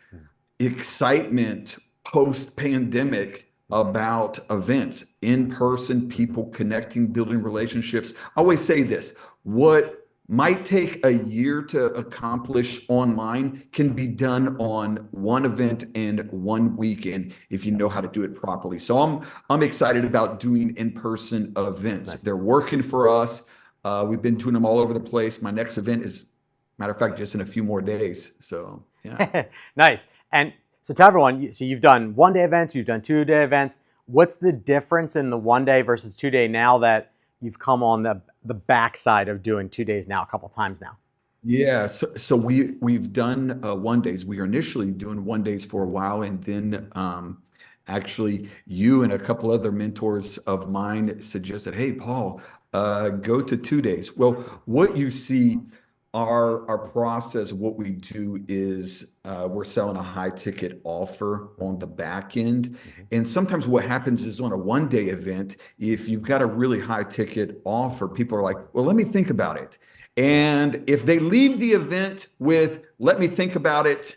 excitement post-pandemic about events, in-person, people connecting, building relationships. I always say this, what might take a year to accomplish online can be done on one event and one weekend if you know how to do it properly. So I'm excited about doing in-person events. Nice. They're working for us. We've been doing them all over the place. My next event is, matter of fact, just in a few more days. So yeah. Nice. And so tell everyone, so you've done 1-day events, you've done 2-day events. What's the difference in the 1-day versus 2-day now that you've come on the backside of doing 2 days now a couple times now? Yeah, so we've done 1-days. We were initially doing 1-days for a while, and then actually you and a couple other mentors of mine suggested, hey, Paul, go to 2 days. Well, what you see, our process, what we do is we're selling a high ticket offer on the back end. And sometimes what happens is on a 1-day event, if you've got a really high ticket offer, people are like, well, let me think about it. And if they leave the event with, let me think about it,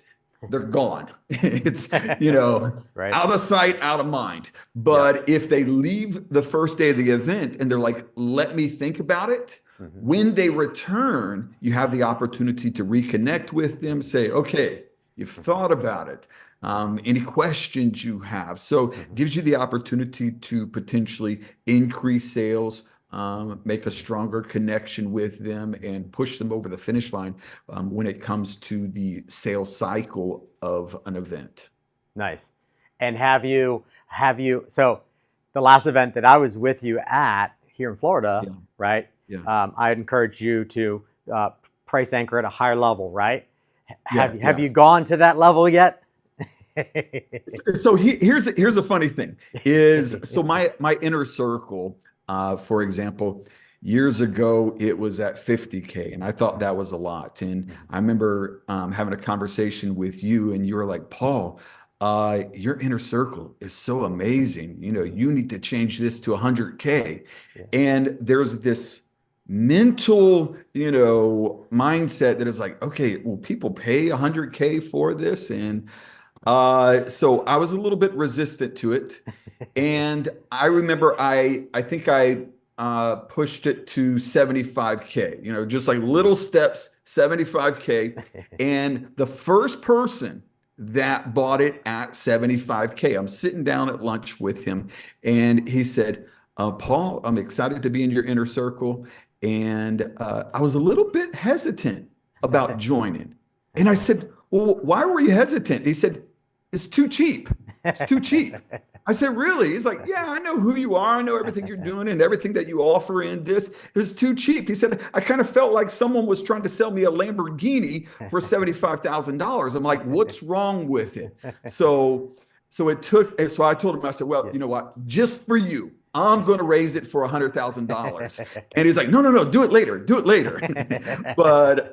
they're gone. It's, right. Out of sight, out of mind. But if they leave the first day of the event and they're like, let me think about it, when they return, you have the opportunity to reconnect with them, say, okay, you've thought about it. Any questions you have. So it gives you the opportunity to potentially increase sales, make a stronger connection with them, and push them over the finish line when it comes to the sales cycle of an event. Nice. And have you, so the last event that I was with you at here in Florida, right? Yeah. I'd encourage you to price anchor at a higher level, right? Have you gone to that level yet? So here's a funny thing is, so my inner circle, for example, years ago, it was at 50K, and I thought that was a lot. And I remember having a conversation with you, and you were like, Paul, your inner circle is so amazing. You need to change this to 100K. Yeah. And there's this mental, mindset that is like, okay, well, people pay 100K for this. And so I was a little bit resistant to it. And I remember I think I pushed it to 75K, just like little steps, 75K. And the first person that bought it at 75K, I'm sitting down at lunch with him, and he said, Paul, I'm excited to be in your inner circle. And I was a little bit hesitant about joining. And I said, well, why were you hesitant? He said, it's too cheap. It's too cheap. I said, really? He's like, yeah, I know who you are. I know everything you're doing and everything that you offer in this. It was too cheap. He said, I kind of felt like someone was trying to sell me a Lamborghini for $75,000. I'm like, what's wrong with it? So I told him, I said, well, you know what? Just for you, I'm going to raise it for $100,000. And he's like, no, do it later. Do it later. But,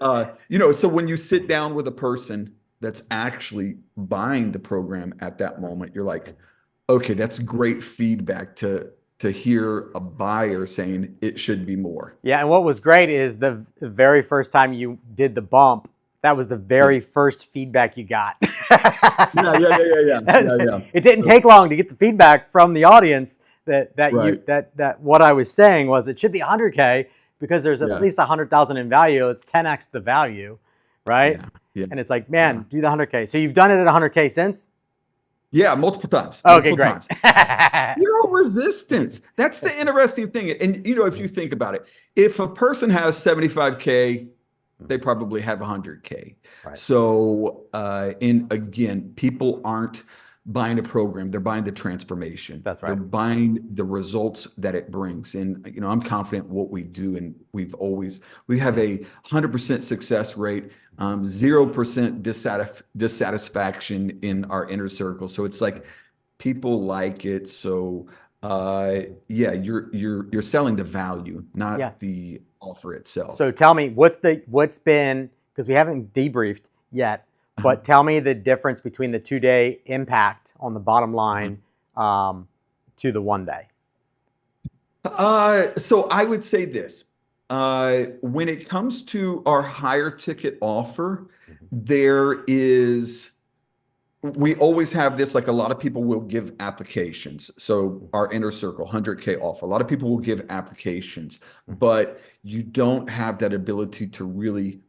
so when you sit down with a person that's actually buying the program at that moment, you're like, okay, that's great feedback to hear a buyer saying it should be more. Yeah, and what was great is the very first time you did the bump, that was the very first feedback you got. Yeah. It didn't take long to get the feedback from the audience that what I was saying was it should be 100K because there's at least 100,000 in value. It's 10x the value, right? Yeah. And it's like, man, do the 100K. So you've done it at 100K since? Yeah, multiple times. Okay, great. Resistance. That's the interesting thing. And, if you think about it, if a person has 75K, they probably have 100K. Right. So, and again, people aren't buying a program. They're buying the transformation. That's right. They're buying the results that it brings. And, I'm confident what we do. And we have a 100% success rate, 0% dissatisfaction in our inner circle. So it's like people like it. So, you're selling the value, not the offer itself. So tell me what's been, because we haven't debriefed yet, but tell me the difference between the 2-day impact on the bottom line to the 1 day. So I would say this. When it comes to our higher ticket offer, we always have this, like a lot of people will give applications. So our inner circle, 100K offer, a lot of people will give applications, but you don't have that ability to really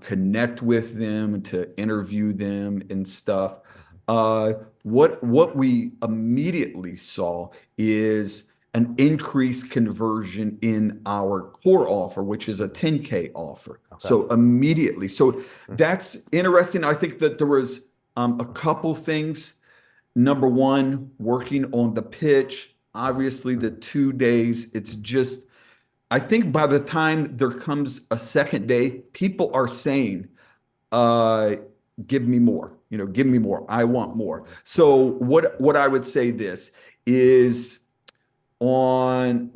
connect with them and to interview them and stuff. What we immediately saw is an increased conversion in our core offer, which is a 10K offer. Okay. So immediately. So that's interesting. I think that there was a couple things. Number one, working on the pitch. Obviously, the 2 days, it's just, I think by the time there comes a second day, people are saying, give me more, give me more. I want more. So what I would say this is I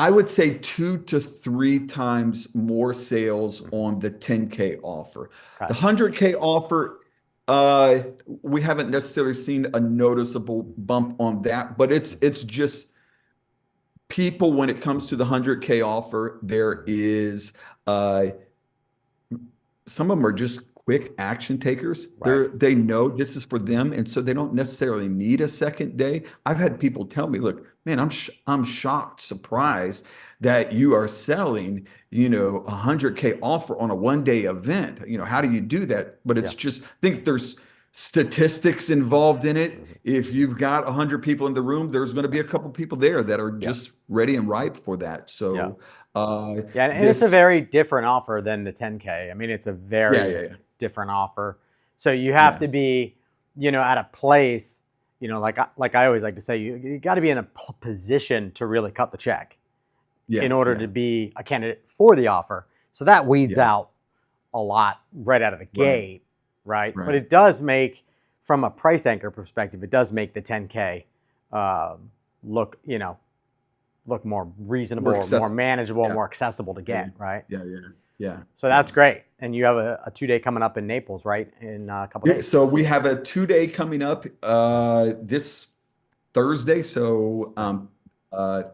would say 2 to 3 times more sales on the 10K offer. Okay. The 100K offer, we haven't necessarily seen a noticeable bump on that, but it's just people, when it comes to the 100K offer, there is some of them are just quick action takers. Right. They know this is for them, and so they don't necessarily need a second day. I've had people tell me, look, man, I'm shocked, surprised that you are selling, a 100K offer on a 1-day event. How do you do that? But it's just, I think there's statistics involved in it. If you've got 100 people in the room, there's going to be a couple people there that are just ready and ripe for that. So, and it's a very different offer than the 10K. I mean, it's a very different offer. So you have to be, at a place, like I always like to say, you got to be in a position to really cut the check in order to be a candidate for the offer. So that weeds out a lot right out of the gate. Right. But it does make, from a price anchor perspective, it does make the 10K look more reasonable, more manageable, more accessible to get. Right. Yeah. So that's great. And you have a 2-day coming up in Naples, right? In a couple days. So we have a 2-day coming up this Thursday. So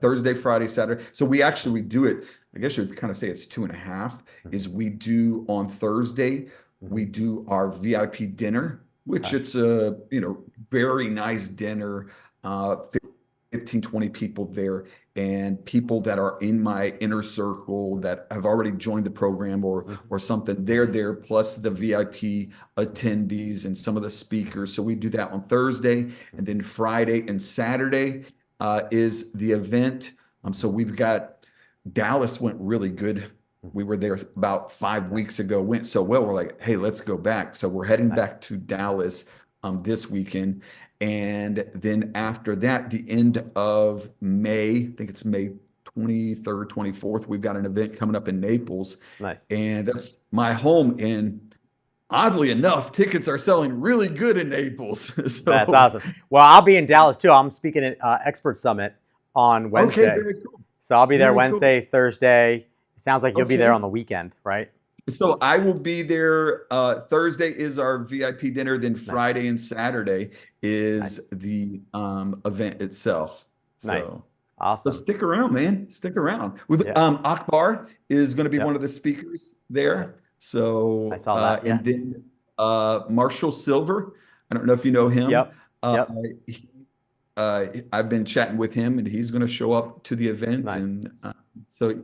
Thursday, Friday, Saturday. So we do it, I guess you would kind of say it's 2.5, is we do on Thursday, we do our VIP dinner, which it's a, very nice dinner, 15, 20 people there, and people that are in my inner circle that have already joined the program or something, they're there, plus the VIP attendees and some of the speakers. So we do that on Thursday, and then Friday and Saturday is the event. So we've got Dallas went really good. We were there about 5 weeks ago, went so well. We're like, hey, let's go back. So we're heading back to Dallas this weekend. And then after that, the end of May, I think it's May 23rd, 24th, we've got an event coming up in Naples. Nice. And that's my home. And oddly enough, tickets are selling really good in Naples. So, That's awesome. Well, I'll be in Dallas too. I'm speaking at Expert Summit on Wednesday. okay, very cool. So I'll be there Very Wednesday, Thursday. It sounds like you'll be Okay. there on the weekend, right? So I will be there. Thursday is our VIP dinner. Then Friday and Saturday is the event itself. Nice. So Awesome. stick around, man. Stick around. With Yeah. Akbar is going to be Yep. one of the speakers there. So I saw that, yeah. and then Marshall Silver. I don't know if you know him. Yep. Yep. He, I've been chatting with him, and he's going to show up to the event. Nice. And so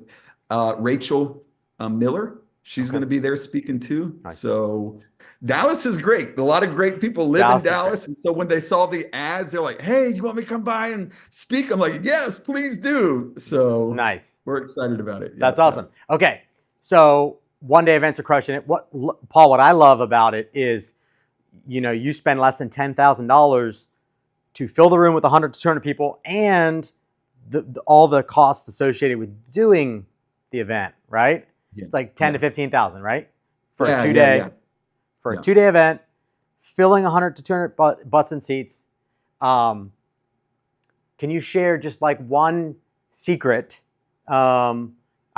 Rachel Miller, she's going to be there speaking too. Nice. So Dallas is great. A lot of great people live Dallas in is Dallas. And so when they saw the ads, they're like, hey, you want me to come by and speak? I'm like, yes, please do. So Nice. we're excited about it. That's awesome. Okay. So one-day events are crushing it. Paul, what I love about it is, you spend less than $10,000 to fill the room with 100 to 200 people and all the costs associated with doing the event, right? Yeah. It's like 10 to 15,000, right? For Yeah, a two-day, yeah. for Yeah. a two-day event, filling 100 to 200 butts and seats. Can you share just like one secret? I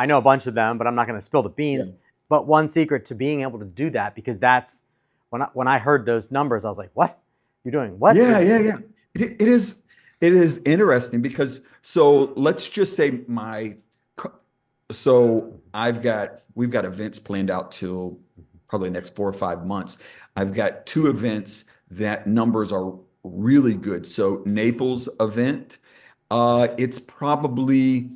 know a bunch of them, but I'm not going to spill the beans. Yeah. But one secret to being able to do that, because that's when I heard those numbers, I was like, "What? You're doing what?" Yeah. It is interesting because so let's just say we've got events planned out till probably next 4 or 5 months. I've got 2 events that numbers are really good. So Naples event, it's probably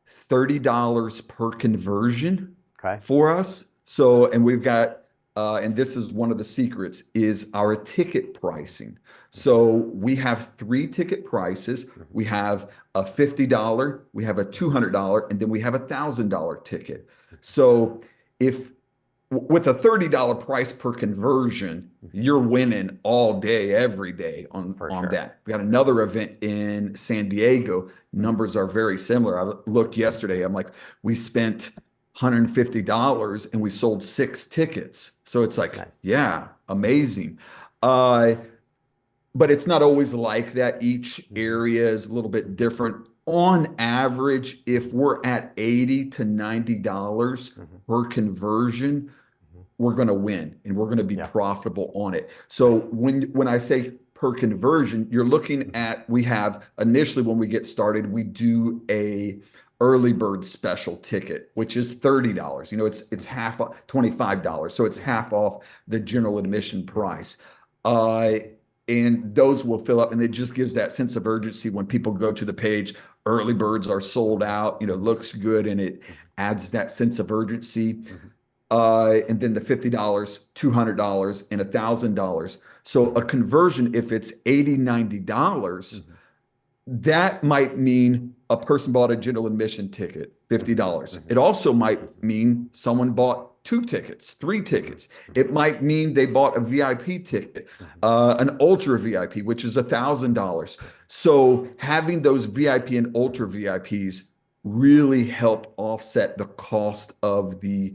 $30 per conversion for us. So, and we've got, and this is one of the secrets, is our ticket pricing. So we have 3 ticket prices. We have a $50, we have a $200, and then we have a $1,000 ticket. So with a $30 price per conversion, you're winning all day, every day on that. We got another event in San Diego. Numbers are very similar. I looked yesterday. I'm like, we spent $150 and we sold 6 tickets. So it's like, yeah, amazing. But it's not always like that. Each area is a little bit different. On average, if we're at $80 to $90 per conversion, we're going to win and we're going to be profitable on it. So when I say per conversion, you're looking at, we have initially when we get started, we do a early bird special ticket, which is $30. It's half off, $25. So it's half off the general admission price. And those will fill up, and it just gives that sense of urgency when people go to the page. Early birds are sold out, looks good, and it adds that sense of urgency. And then the $50, $200, and $1,000. So a conversion, if it's $80, $90, that might mean a person bought a general admission ticket, $50. It also might mean someone bought 2 tickets, 3 tickets. It might mean they bought a VIP ticket, an ultra VIP, which is $1,000. So having those VIP and ultra VIPs really help offset the cost of the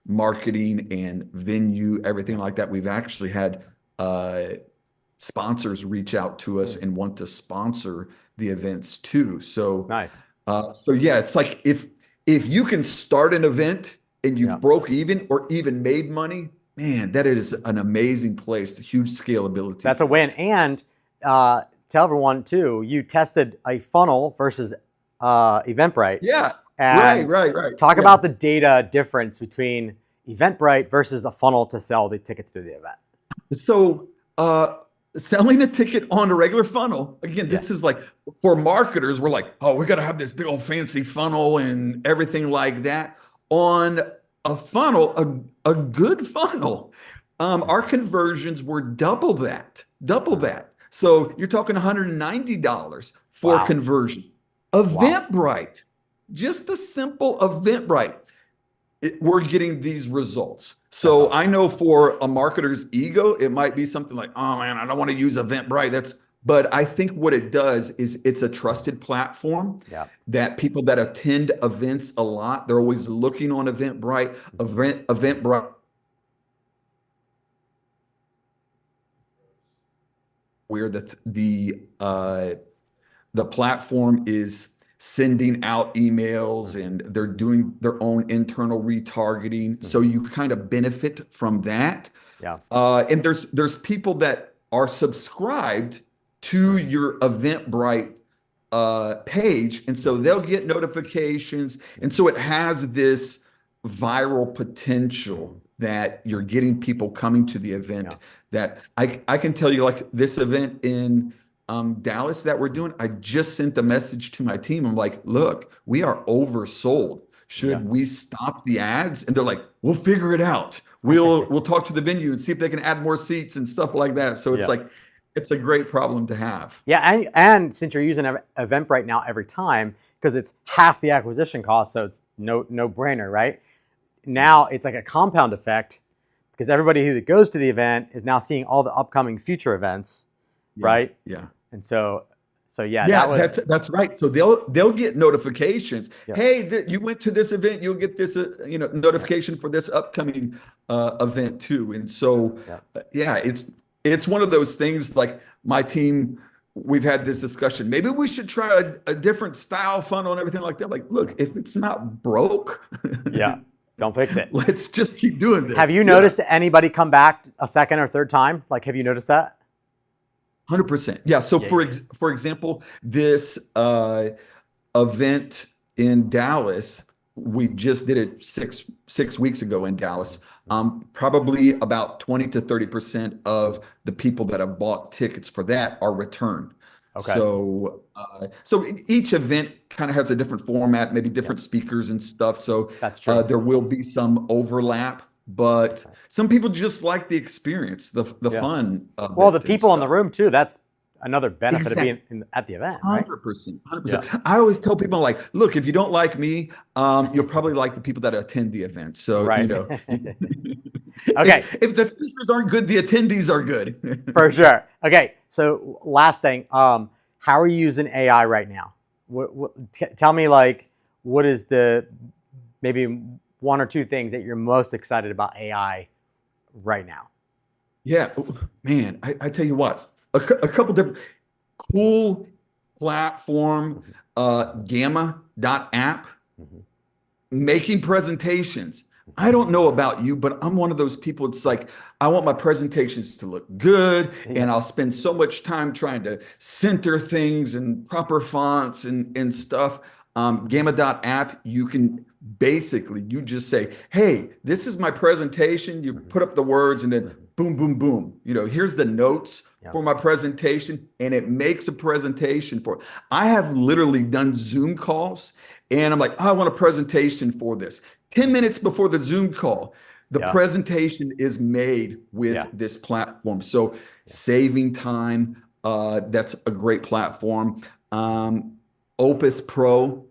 marketing and venue, everything like that. We've actually had sponsors reach out to us and want to sponsor the events too. So nice. So yeah, it's like if you can start an event and you've broke even or even made money, man, that is an amazing place. Huge scalability. That's a win. And tell everyone too, you tested a funnel versus Eventbrite. Yeah. And right. Talk about the data difference between Eventbrite versus a funnel to sell the tickets to the event. So selling a ticket on a regular funnel. Again, Yeah. this is like for marketers, we're like, oh, we got to have this big old fancy funnel and everything like that. On a funnel, a good funnel, our conversions were double that, double that. So you're talking $190 for Wow. conversion. Wow. Eventbrite, just the simple Eventbrite, we're getting these results. So awesome. I know for a marketer's ego, it might be something like, oh man, I don't want to use Eventbrite. But I think what it does is it's a trusted platform Yeah. that people that attend events a lot, they're always looking on Eventbrite, Eventbrite, where the platform is sending out emails and they're doing their own internal retargeting. So you kind of benefit from that. Yeah. And there's people that are subscribed to your Eventbrite page, and so they'll get notifications, and so it has this viral potential that you're getting people coming to the event. That I can tell you, like this event in Dallas that we're doing, I just sent a message to my team. I'm like, look, we are oversold. Should we stop the ads? And they're like, we'll figure it out. We'll talk to the venue and see if they can add more seats and stuff like that. So it's like, it's a great problem to have. Yeah, and since you're using Eventbrite now every time, because it's half the acquisition cost, so it's no brainer, right? Now it's like a compound effect because everybody who goes to the event is now seeing all the upcoming future events, right? Yeah. And so yeah, that's right. So they'll get notifications. Yeah. Hey, you went to this event. You'll get this notification for this upcoming event too. And so it's one of those things. Like my team, we've had this discussion. Maybe we should try a different style funnel and everything like that. Like, look, if it's not broke, don't fix it. Let's just keep doing this. Have you noticed anybody come back a second or third time? Like, have you noticed that? 100%. Yeah. So for example, this event in Dallas, we just did it six weeks ago in Dallas. Probably about 20 to 30% of the people that have bought tickets for that are returned. Okay. So each event kind of has a different format, maybe different speakers and stuff. So that's true. There will be some overlap. But some people just like the experience, the fun of the people in the room too. That's another benefit of being at the event. 100%. I always tell people, like, look, if you don't like me, you'll probably like the people that attend the event. So, okay. If the speakers aren't good, the attendees are good. For sure. Okay. So last thing, how are you using AI right now? Tell me, like, what is the maybe one or two things that you're most excited about AI right now? Yeah, man, I tell you what, a couple different cool platform, Gamma.app, making presentations. I don't know about you, but I'm one of those people. It's like, I want my presentations to look good, and I'll spend so much time trying to center things and proper fonts and stuff. Gamma.app, you can basically, you just say, hey, this is my presentation. You put up the words and then boom, boom, boom. Here's the notes for my presentation, and it makes a presentation for it. I have literally done Zoom calls, and I'm like, I want a presentation for this. 10 minutes before the Zoom call, the presentation is made with this platform. So saving time, that's a great platform. Opus Pro,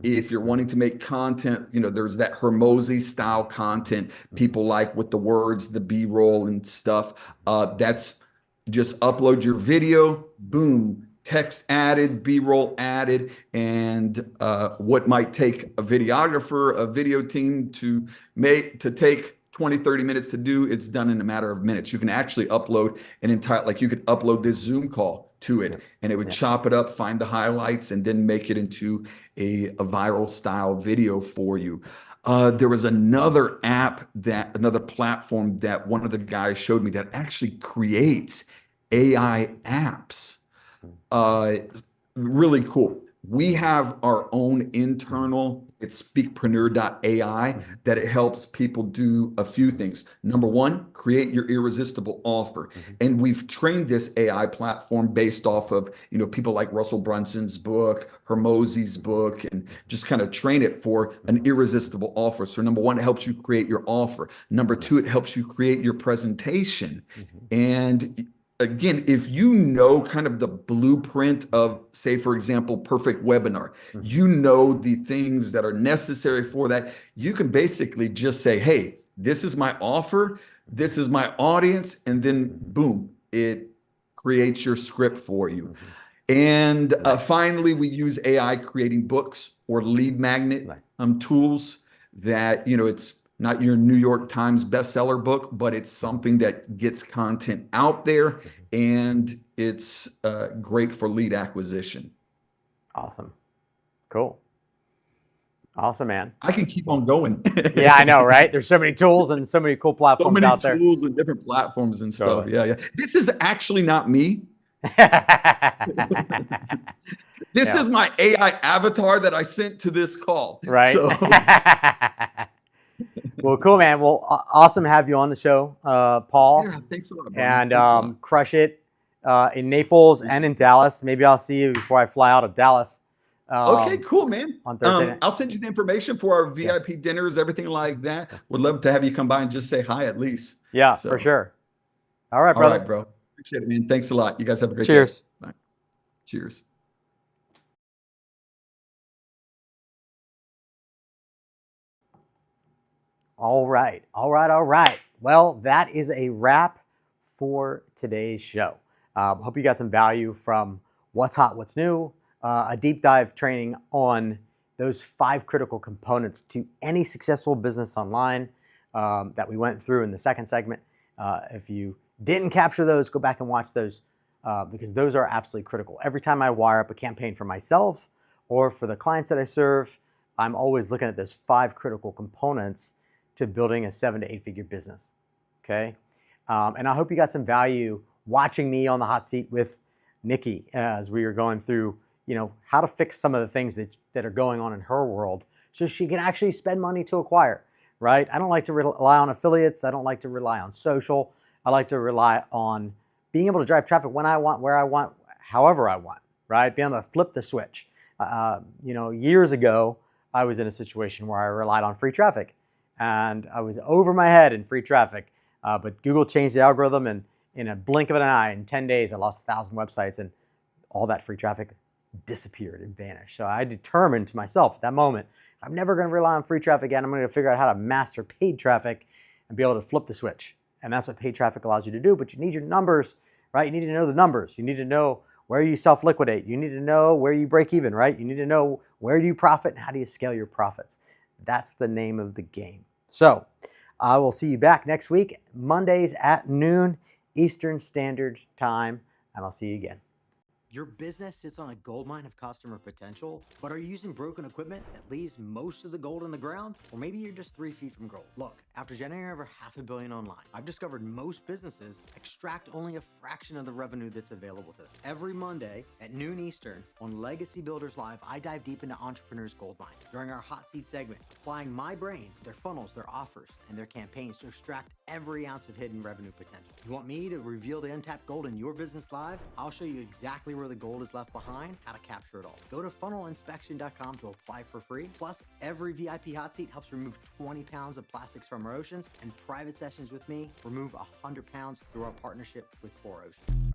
if you're wanting to make content, there's that Hermosi style content people like with the words, the B-roll and stuff. That's just upload your video, boom, text added, B-roll added, and what might take a videographer, a video team to take 20, 30 minutes to do, it's done in a matter of minutes. You can actually upload an entire, like you could upload this Zoom call to it, and it would chop it up, find the highlights, and then make it into a viral style video for you. There was another platform that one of the guys showed me that actually creates AI apps. Really cool. We have our own internal, it's speakpreneur.ai, that it helps people do a few things. Number one, create your irresistible offer. And we've trained this AI platform based off of, people like Russell Brunson's book, Hormozi's book, and just kind of train it for an irresistible offer. So number one, it helps you create your offer. Number two, it helps you create your presentation. And again, if you know kind of the blueprint of, say, for example, perfect webinar, you know the things that are necessary for that, you can basically just say, hey, this is my offer, this is my audience, and then boom, it creates your script for you. And finally, we use AI creating books or lead magnet tools that, it's not your New York Times bestseller book, but it's something that gets content out there, and it's great for lead acquisition. Awesome. Cool. Awesome, man. I can keep on going. Yeah, I know, right? There's so many tools and so many cool platforms out there. So many tools and different platforms and stuff. Totally. Yeah. This is actually not me. This is my AI avatar that I sent to this call. Right. So. Well, cool, man. Well, awesome to have you on the show, Paul. Yeah, thanks a lot, Bryan. And crush it in Naples and in Dallas. Maybe I'll see you before I fly out of Dallas. Okay, cool, man. On Thursday I'll send you the information for our VIP dinners, everything like that. Would love to have you come by and just say hi at least. Yeah, for sure. All right, brother. All right, bro. Appreciate it, man. Thanks a lot. You guys have a great day. Cheers. Bye. Cheers. All right. Well, that is a wrap for today's show. Hope you got some value from what's hot, what's new, a deep dive training on those 5 critical components to any successful business online that we went through in the second segment. If you didn't capture those, go back and watch those because those are absolutely critical. Every time I wire up a campaign for myself or for the clients that I serve, I'm always looking at those 5 critical components to building a 7 to 8 figure business, okay? And I hope you got some value watching me on the hot seat with Nikki as we were going through, how to fix some of the things that are going on in her world so she can actually spend money to acquire, right? I don't like to rely on affiliates. I don't like to rely on social. I like to rely on being able to drive traffic when I want, where I want, however I want, right? Being able to flip the switch. Years ago, I was in a situation where I relied on free traffic. And I was over my head in free traffic, but Google changed the algorithm, and in a blink of an eye, in 10 days, I lost 1,000 websites, and all that free traffic disappeared and vanished. So I determined to myself at that moment, I'm never going to rely on free traffic again. I'm going to figure out how to master paid traffic and be able to flip the switch. And that's what paid traffic allows you to do, but you need your numbers, right? You need to know the numbers. You need to know where you self-liquidate. You need to know where you break even, right? You need to know where do you profit and how do you scale your profits. That's the name of the game. So I will see you back next week, Mondays at noon Eastern Standard Time, and I'll see you again. Your business sits on a goldmine of customer potential, but are you using broken equipment that leaves most of the gold in the ground? Or maybe you're just 3 feet from gold. Look, after generating over $500 million online, I've discovered most businesses extract only a fraction of the revenue that's available to them. Every Monday at noon Eastern on Legacy Builders Live, I dive deep into entrepreneurs' gold mine. During our hot seat segment, applying my brain, their funnels, their offers, and their campaigns to extract every ounce of hidden revenue potential. You want me to reveal the untapped gold in your business live? I'll show you exactly where the gold is left behind, how to capture it all. Go to funnelinspection.com to apply for free. Plus, every VIP hot seat helps remove 20 pounds of plastics from our oceans, and private sessions with me remove 100 pounds through our partnership with 4Ocean.